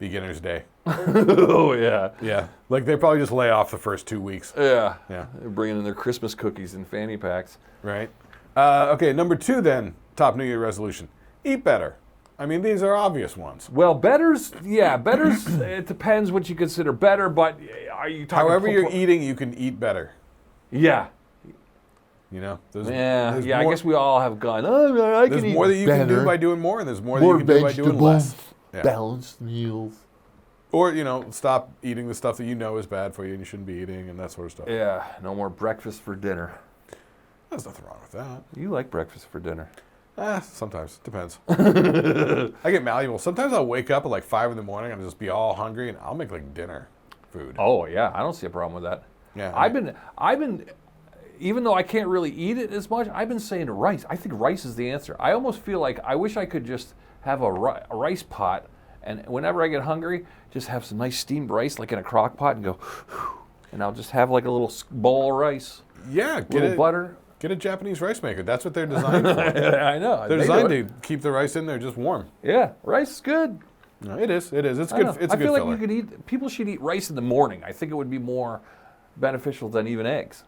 beginner's day. Oh, yeah. Yeah. Like they probably just lay off the first 2 weeks. Yeah. Yeah. They're bringing in their Christmas cookies and fanny packs. Right. Okay, number 2 then, top New Year resolution. Eat better. I mean, these are obvious ones. Well, better's, it depends what you consider better, but are you talking... However you're eating, you can eat better. Yeah. You know? I guess we all have gone, I can eat There's more that you can do by doing more, and there's more that you can do by doing less. Yeah. Balanced meals. Or, stop eating the stuff that you know is bad for you and you shouldn't be eating and that sort of stuff. Yeah, no more breakfast for dinner. There's nothing wrong with that. You like breakfast for dinner. Sometimes. Depends. I get malleable. Sometimes I'll wake up at like 5 in the morning and just be all hungry and I'll make like dinner food. Oh, yeah. I don't see a problem with that. Yeah. I've been, even though I can't really eat it as much, I've been saying rice. I think rice is the answer. I almost feel like I wish I could just have a rice pot, and whenever I get hungry, just have some nice steamed rice like in a crock pot and go, and I'll just have like a little bowl of rice. Yeah. Get a little butter. Get a Japanese rice maker. That's what they're designed for. I know. They're designed to keep the rice in there just warm. Yeah, rice is good. No, it is. It is. It's good. It's a good feel like filler. people should eat rice in the morning. I think it would be more beneficial than even eggs.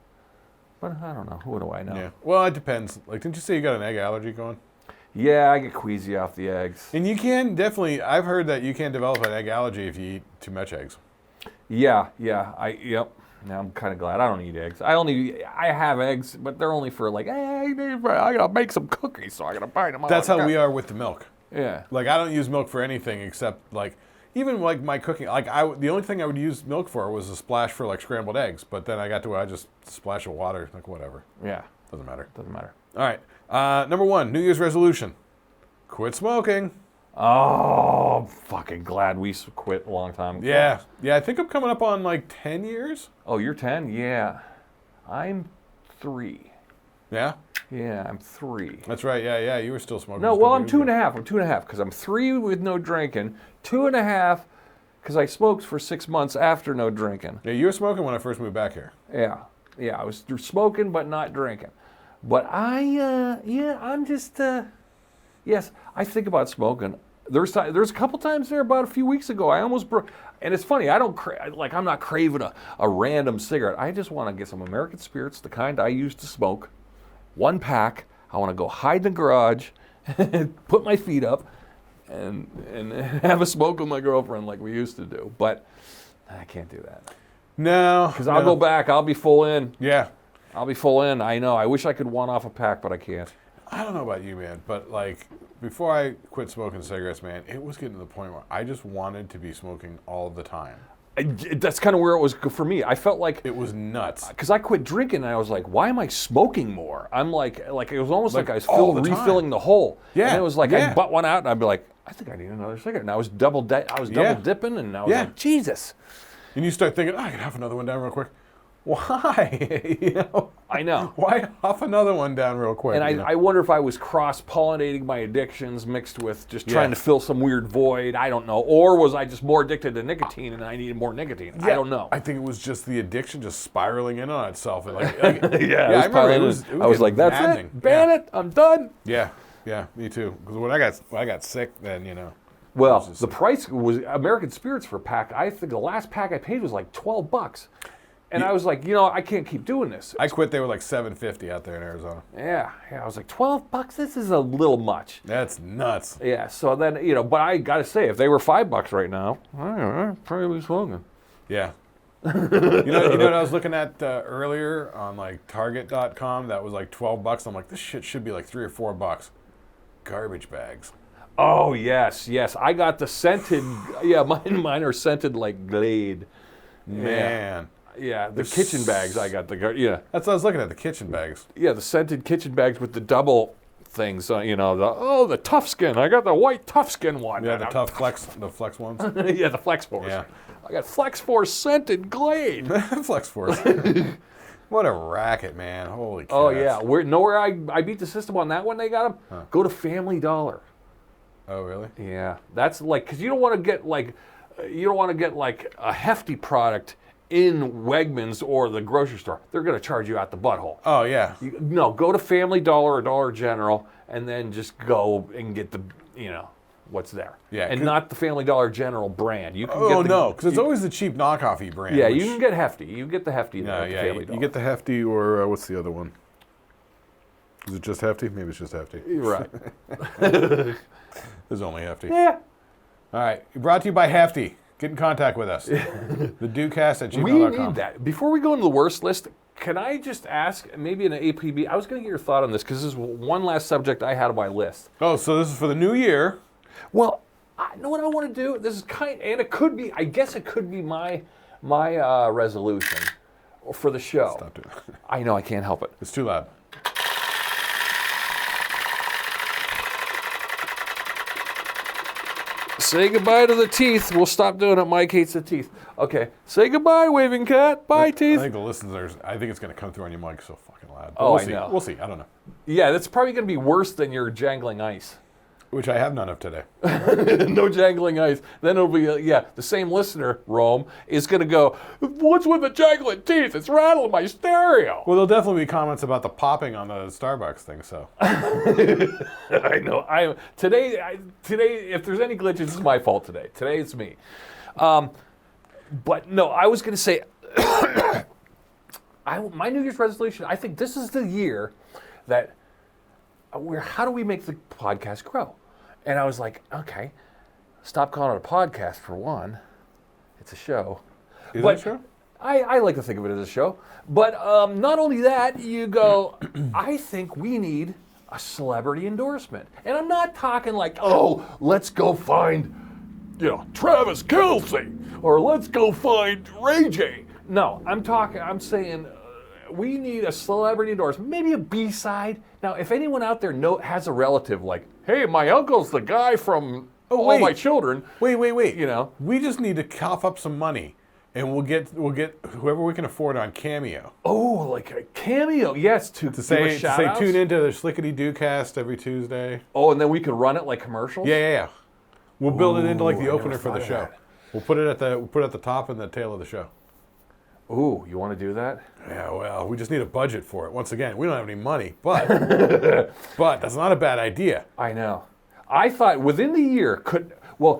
But I don't know. What do I know? Yeah. Well, it depends. Like, didn't you say you got an egg allergy going? Yeah, I get queasy off the eggs. And you can definitely, I've heard that you can develop an egg allergy if you eat too much eggs. Yeah. Yep. Now I'm kind of glad I don't eat eggs. I have eggs, but they're only for like, hey, I gotta make some cookies, so I gotta buy them. That's how we are with the milk. Yeah. Like, I don't use milk for anything except like, even like my cooking. Like, the only thing I would use milk for was a splash for like scrambled eggs. But then I got to where I just splash of water, like whatever. Yeah. Doesn't matter. All right. Number 1, New Year's resolution: quit smoking. Oh, I'm fucking glad we quit a long time ago. Yeah. I think I'm coming up on like 10 years. Oh, you're 10? Yeah. I'm 3. Yeah. Yeah, I'm 3. That's right. Yeah. You were still smoking. No, well, I'm 2.5. I'm 2.5 because I'm 3 with no drinking. 2.5 because I smoked for 6 months after no drinking. Yeah, you were smoking when I first moved back here. Yeah, I was smoking but not drinking. But I'm just, yes, I think about smoking. There's a couple times there about a few weeks ago I almost broke. And it's funny, I don't I'm not craving a random cigarette. I just want to get some American Spirits, the kind I used to smoke. 1 pack. I want to go hide in the garage, put my feet up, and have a smoke with my girlfriend like we used to do. But I can't do that. No. Because I'll go back. I'll be full in. Yeah. I'll be full in. I know. I wish I could one off a pack, but I can't. I don't know about you, man, but like before I quit smoking cigarettes, man, it was getting to the point where I just wanted to be smoking all the time. That's kind of where it was for me. I felt like it was nuts because I quit drinking and I was like, why am I smoking more? I'm like it was almost like I was refilling the hole. Yeah, and it was like I'd butt one out and I'd be like, I think I need another cigarette. And I was double dipping, and I was like, Jesus. And you start thinking, I can have another one down real quick. Why? I know. Why huff another one down real quick? And I wonder if I was cross-pollinating my addictions mixed with just trying to fill some weird void. I don't know. Or was I just more addicted to nicotine and I needed more nicotine? I don't know. I think it was just the addiction just spiraling in on itself. And I remember it was I was like, that's maddening. It. Ban it. I'm done. Yeah, me too. Because when I got sick, then, Well, the price was American Spirits for a pack. I think the last pack I paid was like $12. And I was like, I can't keep doing this. I quit. They were like $7.50 out there in Arizona. Yeah. I was like, $12? This is a little much. That's nuts. Yeah. So then, but I got to say, if they were $5 right now, I'd probably be smoking. Yeah. you know what I was looking at earlier on like Target.com? That was like $12. I'm like, this shit should be like $3 or $4. Garbage bags. Oh yes. I got the scented. Yeah, mine are scented like Glade. Man. Yeah, the kitchen bags I got. That's what I was looking at, the kitchen bags. Yeah, the scented kitchen bags with the double things. The tough skin. I got the white tough skin one. Yeah, the flex ones. Yeah, the Flex Force. Yeah. I got Flex Force scented Glade. Flex Force. What a racket, man. Holy cow. Oh, yeah. Where I beat the system on that one they got them? Huh. Go to Family Dollar. Oh, really? Yeah. That's like, because you don't want to get like a hefty product in Wegmans or the grocery store. They're going to charge you out the butthole. Oh, yeah. Go to Family Dollar or Dollar General and then just go and get the. what's there. Yeah, and not the Family Dollar General brand. You can Oh, get no, because it's always the cheap knockoff-y brand. Yeah, you can get Hefty. You get the Hefty there at the Yeah, Family Dollar. you get the Hefty or what's the other one? Is it just Hefty? Maybe it's just Hefty. Right. There's only Hefty. Yeah. All right. Brought to you by Hefty. Get in contact with us. The doocast@gmail.com. We need that. Before we go into the worst list, can I just ask, maybe in an APB, I was going to get your thought on this because this is one last subject I had on my list. Oh, so this is for the new year. Well, I know what I want to do. This is and it could be, I guess it could be my resolution for the show. Stop doing it. I know, I can't help it. It's too loud. Say goodbye to the teeth. We'll stop doing it. Mike hates the teeth. Okay. Say goodbye, waving cat. Bye, teeth. I think the listeners, I think it's going to come through on your mic so fucking loud. But Oh, we'll I see. know. We'll see. I don't know. Yeah, that's probably going to be worse than your jangling ice. Which I have none of today. No jangling ice. Then it'll be, the same listener, Rome, is going to go, what's with the jangling teeth? It's rattling my stereo. Well, there'll definitely be comments about the popping on the Starbucks thing, so. I know. Today, if there's any glitches, it's my fault today. Today, it's me. But no, I was going to say, my New Year's resolution, I think this is the year that, how do we make the podcast grow? And I was like, okay, stop calling it a podcast for one. It's a show. Is it a show? I like to think of it as a show. But not only that, you go, I think we need a celebrity endorsement. And I'm not talking like, oh, let's go find, Travis Kelce, or let's go find Ray J. No, I'm saying we need a celebrity endorsement, maybe a B-side. Now, if anyone out there has a relative like, hey, my uncle's the guy from All My Children. Wait. We just need to cough up some money, and we'll get whoever we can afford on Cameo. Oh, like a Cameo, yes, to say tune into the Shlicketty Doocast every Tuesday. Oh, and then we can run it like commercials? Yeah. We'll build it into like the I opener never for the thought of show. that. We'll put it at the top and the tail of the show. Ooh, you want to do that? Yeah, well, we just need a budget for it. Once again, we don't have any money, but but that's not a bad idea. I know. I thought within the year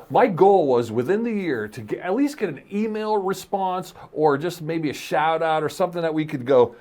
my goal was within the year to at least get an email response or just maybe a shout out or something that we could go,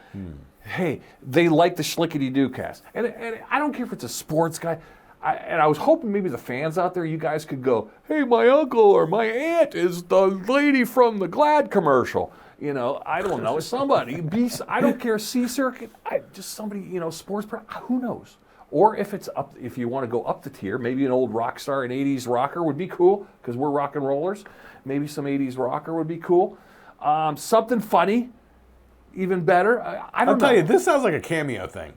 hey, they like the Shlicketty Doocast. And I don't care if it's a sports guy. I was hoping maybe the fans out there, you guys could go, hey, my uncle or my aunt is the lady from the Glad commercial. I don't know, somebody. I don't care, C-Circuit, just somebody, sports, who knows? Or if you want to go up the tier, maybe an old rock star, an 80s rocker would be cool, because we're rock and rollers. Maybe some 80s rocker would be cool. Something funny, even better. I'll tell you, this sounds like a Cameo thing.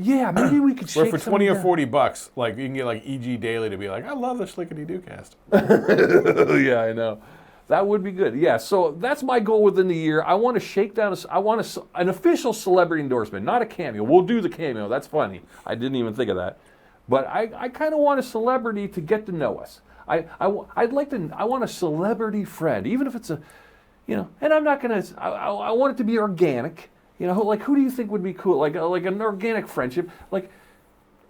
Yeah, maybe we could shake Where for 20 or down. $40, like you can get like E.G. Daily to be like, I love the Shlicketty Doocast. Yeah, I know. That would be good. Yeah, so that's my goal within the year. I want to shake down, an official celebrity endorsement, not a Cameo. We'll do the Cameo. That's funny. I didn't even think of that. But I kind of want a celebrity to get to know us. I want a celebrity friend, even if it's and I'm not going to, I want it to be organic. Like who do you think would be cool? Like an organic friendship. Like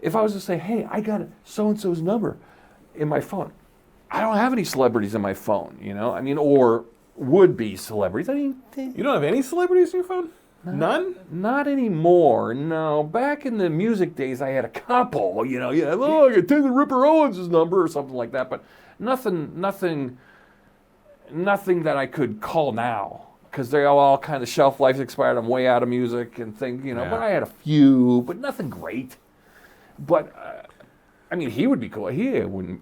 if I was to say, hey, I got so-and-so's number in my phone. I don't have any celebrities in my phone, or would-be celebrities. You don't have any celebrities in your phone? None? Not anymore, no. Back in the music days, I had a couple, I got Ted Ripper Owens' number or something like that, but nothing that I could call now, because they're all kind of shelf life expired. I'm way out of music and things, Yeah. but I had a few, but nothing great. But... he would be cool. He wouldn't,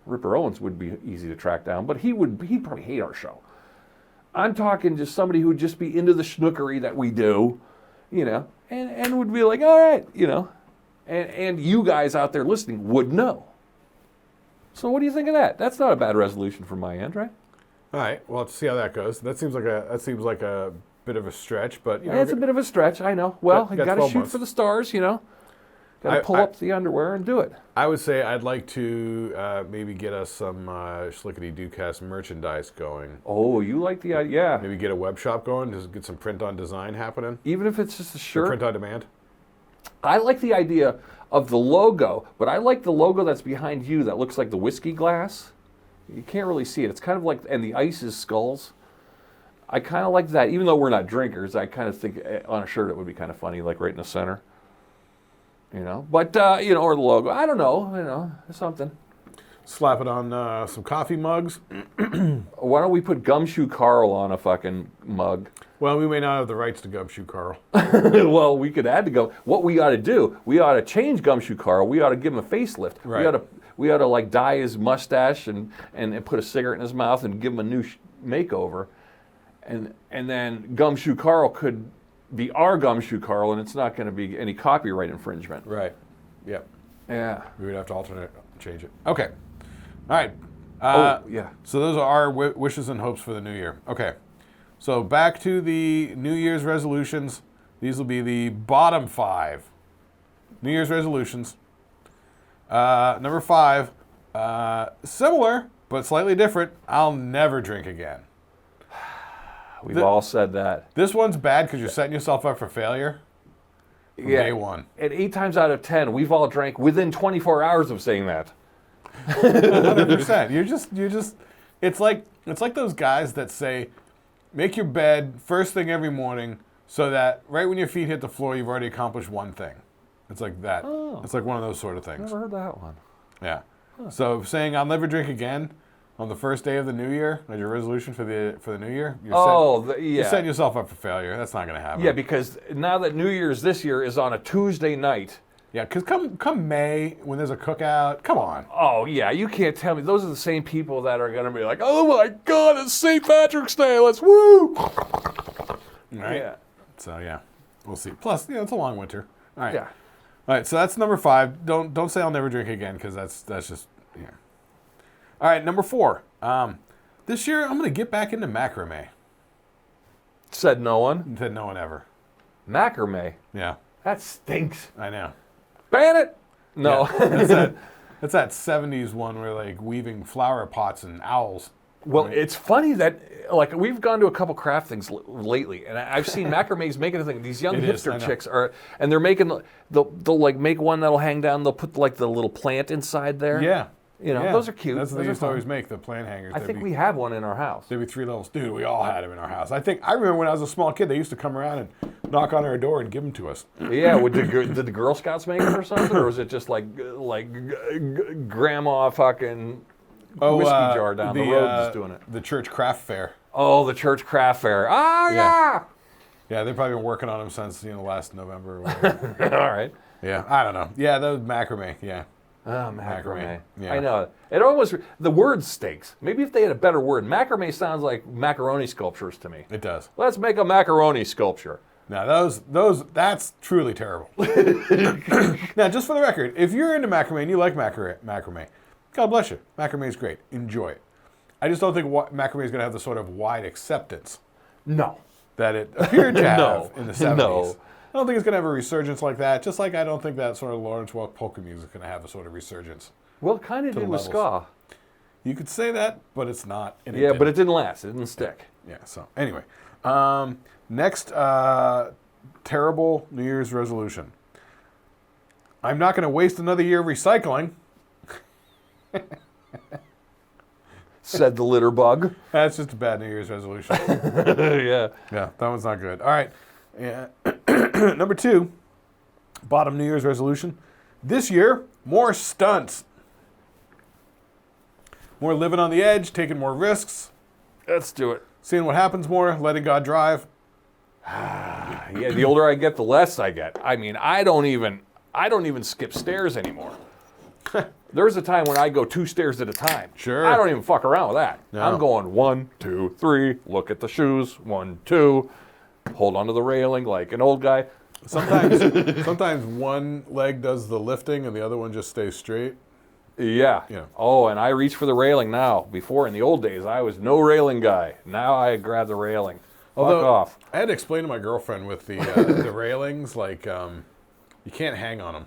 Ripper Owens would be easy to track down, but he'd probably hate our show. I'm talking just somebody who would just be into the schnookery that we do, and would be like, all right, and you guys out there listening would know. So what do you think of that? That's not a bad resolution from my end, right? All right. Well, let's see how that goes. That seems like a bit of a stretch, but It's a bit of a stretch, I know. Well, I got to shoot 12 months. for the stars, Got to pull up the underwear and do it. I would say I'd like to maybe get us some Shlicketty Doocast merchandise going. Oh, you like the idea? Maybe get a web shop going, just get some print on design happening. Even if it's just a Or shirt. print on demand. I like the idea of the logo, but I like the logo that's behind you that looks like the whiskey glass. You can't really see it. It's kind of like, and the ice is skulls. I kind of like that, even though we're not drinkers. I kind of think on a shirt it would be kind of funny, like right in the center. You know, but or the logo. I don't know. Something. Slap it on some coffee mugs. Why don't we put Gumshoe Carl on a fucking mug? Well, we may not have the rights to Gumshoe Carl. Well, we could add to go. What we ought to do, we ought to change Gumshoe Carl. We ought to give him a facelift. Right. We ought to like dye his mustache and put a cigarette in his mouth and give him a new makeover. And then Gumshoe Carl could be our Gumshoe Carl, and it's not going to be any copyright infringement. Right. Yep. Yeah. We would have to change it. Okay. All right. Yeah. So those are our wishes and hopes for the new year. Okay. So back to the New Year's resolutions. These will be the bottom 5 New Year's resolutions. Number 5, similar but slightly different. I'll never drink again. We've all said that. This one's bad because you're setting yourself up for failure from day one. And 8 times out of 10, we've all drank within 24 hours of saying that. 100%. You're just. It's like those guys that say, make your bed first thing every morning, so that right when your feet hit the floor, you've already accomplished one thing. It's like that. Oh. It's like one of those sort of things. Never heard that one. Yeah. So saying I'll never drink again on the first day of the new year, as your resolution for the new year, you're setting yourself up for failure. That's not going to happen. Yeah, because now that New Year's this year is on a Tuesday night. Yeah, because come May, when there's a cookout, come on. Oh, yeah, you can't tell me. Those are the same people that are going to be like, oh, my God, it's St. Patrick's Day. Let's woo. Right? Yeah. So, yeah, we'll see. Plus, it's a long winter. All right. Yeah. All right, so that's number 5. Don't say I'll never drink again, because that's just, yeah. All right, number 4. This year, I'm going to get back into macrame. Said no one. Said no one ever. Macrame. Yeah. That stinks. I know. Ban it. No. Yeah, that's that 70s one where, like, weaving flower pots and owls. Well, it's funny that, like, we've gone to a couple craft things lately, and I've seen macrame's making a thing. These young hipster chicks are, and they're making, they'll like make one that'll hang down. They'll put like the little plant inside there. Yeah. Those are cute. That's what those they used to always make, the plant hangers. I think we have one in our house. There'd be 3 levels. Dude, we all had them in our house. I remember when I was a small kid, they used to come around and knock on our door and give them to us. Yeah, did the Girl Scouts make it or something, or was it just like grandma fucking whiskey jar down the road just doing it? The church craft fair. Oh, the church craft fair. Oh, yeah. Yeah, they've probably been working on them since last November or whatever. All right. Yeah, I don't know. Yeah, those macrame. Yeah. Oh, macrame. Yeah. I know. It almost, the word stinks. Maybe if they had a better word. Macrame sounds like macaroni sculptures to me. It does. Let's make a macaroni sculpture. Now, that's truly terrible. Now, just for the record, if you're into macrame and you like macrame, God bless you. Macrame is great. Enjoy it. I just don't think macrame is going to have the sort of wide acceptance No. that it appeared to have in the 70s. No. I don't think it's going to have a resurgence like that, just like I don't think that sort of Lawrence Welk polka music is going to have a sort of resurgence. Well, it kind of did with ska. You could say that, but it's not. Yeah, but it didn't last. It didn't stick. Yeah, so anyway. Next terrible New Year's resolution. I'm not going to waste another year recycling. Said the litter bug. That's just a bad New Year's resolution. Yeah. Yeah, that one's not good. All right. Yeah. Number 2, bottom New Year's resolution. This year, more stunts. More living on the edge, taking more risks. Let's do it. Seeing what happens more, letting God drive. Yeah, the older I get, the less I get. I mean, I don't even skip stairs anymore. There's a time when I go 2 stairs at a time. Sure. I don't even fuck around with that. No. I'm going 1, 2, 3, look at the shoes, 1, 2, hold onto the railing like an old guy. Sometimes one leg does the lifting and the other one just stays straight. Yeah. Yeah. Oh, and I reach for the railing now. Before, in the old days, I was no railing guy. Now I grab the railing. Fuck off. I had to explain to my girlfriend with the the railings, like you can't hang on them.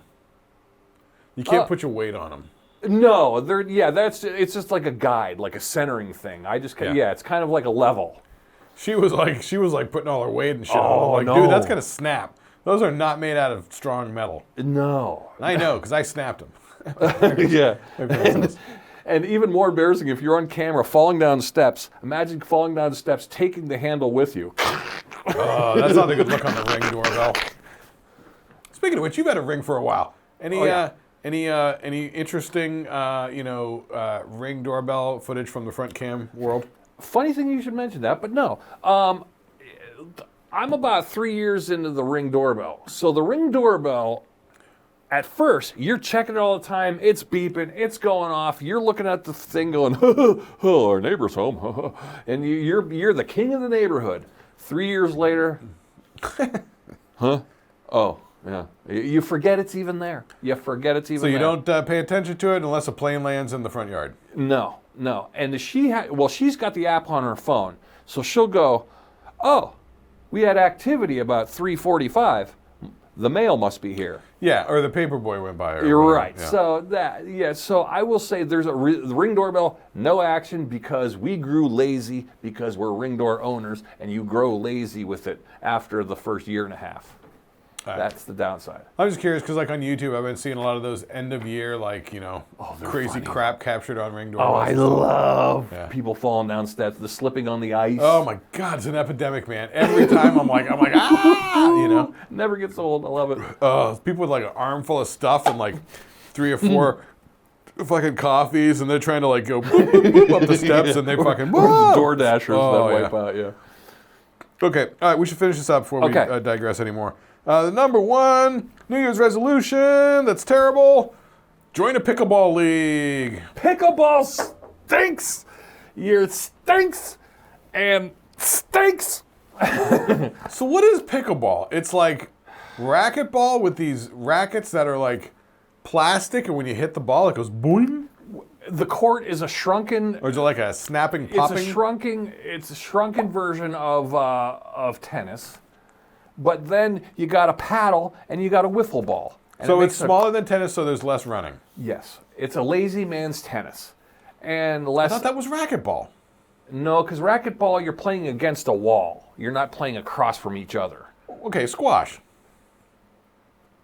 You can't put your weight on them. No, it's just like a guide, like a centering thing. It's kind of like a level. She was like putting all her weight and shit on. Oh, I'm like, no. dude, that's gonna snap. Those are not made out of strong metal. No. I know, because I snapped them. Yeah. And even more embarrassing, if you're on camera falling down steps, imagine falling down steps, taking the handle with you. Oh, that's not a good look on the Ring doorbell. Speaking of which, you've had a Ring for a while. Any interesting, Ring doorbell footage from the front cam world? Funny thing you should mention that, but no. I'm about 3 years into the Ring doorbell. So the Ring doorbell, at first, you're checking it all the time. It's beeping. It's going off. You're looking at the thing going, oh, our neighbor's home. And you're the king of the neighborhood. 3 years later, huh? Oh, yeah. You forget it's even there. You forget it's even there. So you don't pay attention to it unless a plane lands in the front yard? No. And she's got the app on her phone. So she'll go, oh, we had activity about 3:45. The mail must be here. Yeah, or the paper boy went by. You're right. Yeah. So I will say there's the Ring doorbell, no action because we grew lazy because we're Ring door owners, and you grow lazy with it after the first year and a half. That's the downside. I'm just curious because, like, on YouTube, I've been seeing a lot of those end of year, like, crazy funny. crap captured on Ring doorbells. Oh, I love people falling down steps, the slipping on the ice. Oh my God, it's an epidemic, man. Every time I'm like, ah, Never gets old. I love it. People with like an armful of stuff and like 3 or 4 fucking coffees, and they're trying to like go boop, boop, boop up the steps, and they fucking or the door dashers that wipe out. Yeah. Okay, all right, we should finish this up before we digress anymore. The number 1 New Year's resolution that's terrible: join a pickleball league. Pickleball stinks. Year stinks and stinks. So what is pickleball? It's like racquetball with these rackets that are like plastic, and when you hit the ball, it goes boing. The court is a shrunken. Or is it like a snapping, popping? It's a shrunken version of tennis, but then you got a paddle and you got a wiffle ball. And so it's smaller than tennis, so there's less running. Yes, it's a lazy man's tennis, and less. I thought that was racquetball. No, because racquetball you're playing against a wall. You're not playing across from each other. Okay, squash.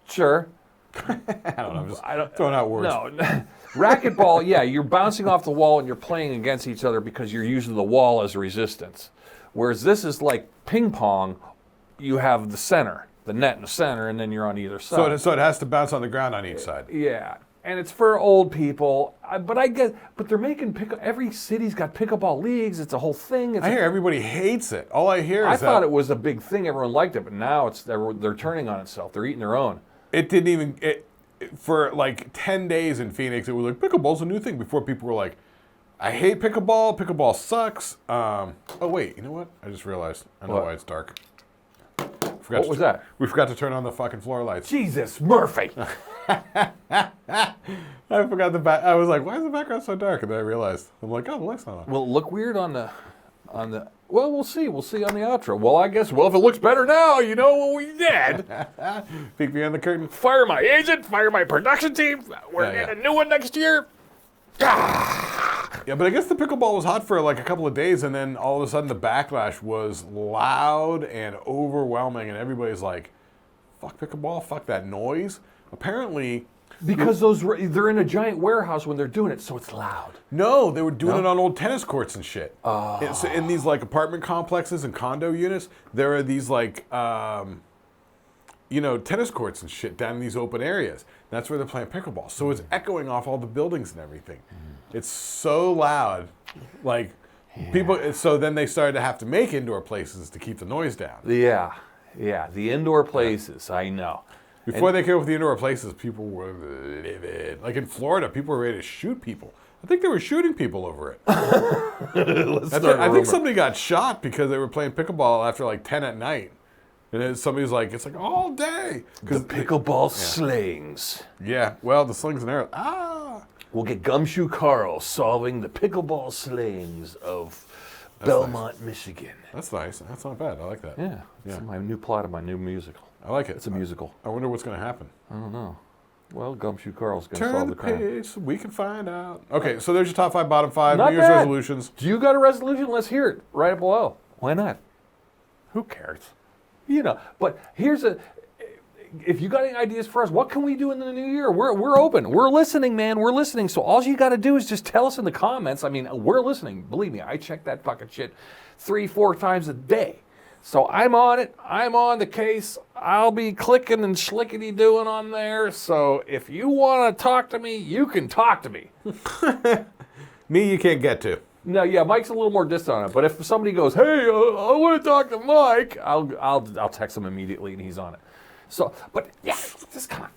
Sure. I don't know. I'm just throwing out words. No. Racquetball, yeah, you're bouncing off the wall and you're playing against each other because you're using the wall as resistance. Whereas this is like ping pong. You have the center, the net in the center, and then you're on either side. So it has to bounce on the ground on each side. Yeah, and it's for old people. But they're making every city's got pickleball leagues. It's a whole thing. I hear everybody hates it. All I hear is I thought it was a big thing. Everyone liked it, but now they're turning on itself. They're eating their own. It didn't even. For like 10 days in Phoenix, it was like, pickleball's a new thing before people were like, I hate pickleball. Pickleball sucks. Oh, wait. You know what? I just realized. I know why it's dark. What was that? We forgot to turn on the fucking floor lights. Jesus, Murphy. I forgot the back. I was like, why is the background so dark? And then I realized. I'm like, oh, the light's not on. Will it look weird on the... Well, we'll see. We'll see on the outro. Well, I guess, if it looks better now, you know what we did. Peek behind the curtain. Fire my agent, fire my production team. We're getting a new one next year. Yeah, but I guess the pickleball was hot for like a couple of days, and then all of a sudden the backlash was loud and overwhelming, and everybody's like, fuck pickleball, fuck that noise. Apparently... Because they're in a giant warehouse when they're doing it, so it's loud. No, they were doing it on old tennis courts and shit. So in these like apartment complexes and condo units, there are these like, tennis courts and shit down in these open areas. That's where they're playing pickleball. So it's echoing off all the buildings and everything. It's so loud, like people. So then they started to have to make indoor places to keep the noise down. Yeah, the indoor places. I know. Before they came up with the indoor places, people were, like in Florida, people were ready to shoot people. I think they were shooting people over it. I think somebody got shot because they were playing pickleball after like 10 at night. And then somebody's like, it's like all day. The pickleball slings. Yeah, well, the slings and arrows. We'll get Gumshoe Carl solving the pickleball slings of Belmont, Michigan. That's nice. That's not bad. I like that. Yeah. It's my new plot of my new musical. I like it. It's a musical. I wonder what's going to happen. I don't know. Well, Gumshoe Carl's going to solve the crime. Turn the page so we can find out. Okay, so there's your top 5, bottom 5 Not New Year's bad. resolutions. Do you got a resolution? Let's hear it right below. Why not? Who cares? But if you got any ideas for us, what can we do in the new year? We're open. We're listening, man. We're listening. So all you got to do is just tell us in the comments. I mean, we're listening. Believe me, I check that fucking shit 3-4 times a day. So I'm on it. I'm on the case. I'll be clicking and schlickety doing on there. So if you want to talk to me, you can talk to me. Me, you can't get to. No, yeah, Mike's a little more distant on it. But if somebody goes, "Hey, I want to talk to Mike," I'll text him immediately and he's on it. So, but yeah, just come on.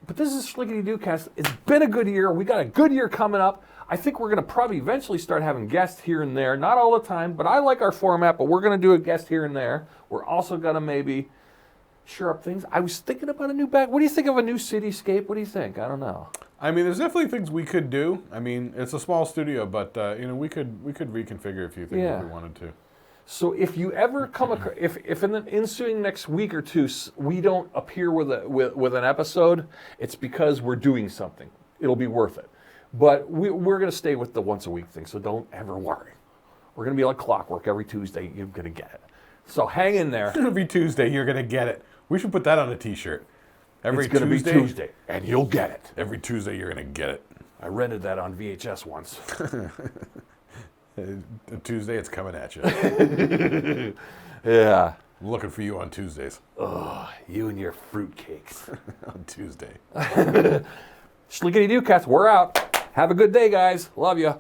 But this is Shlickety Doocast. It's been a good year. We got a good year coming up. I think we're going to probably eventually start having guests here and there. Not all the time, but I like our format, but we're going to do a guest here and there. We're also going to maybe shore up things. I was thinking about a new back. What do you think of a new cityscape? What do you think? I don't know. I mean, there's definitely things we could do. I mean, it's a small studio, but we could reconfigure a few things if we wanted to. So if you ever come across, if in the ensuing next week or two we don't appear with an episode, it's because we're doing something. It'll be worth it. But we're going to stay with the once a week thing, so don't ever worry. We're going to be like clockwork. Every Tuesday, you're going to get it. So hang in there. Every Tuesday, you're going to get it. We should put that on a T-shirt. It's going to be Tuesday, and you'll get it. Every Tuesday, you're going to get it. I rented that on VHS once. Tuesday, it's coming at you. Yeah. I'm looking for you on Tuesdays. Oh, you and your fruitcakes. On Tuesday. Shlickety Doocast, we're out. Have a good day, guys. Love you.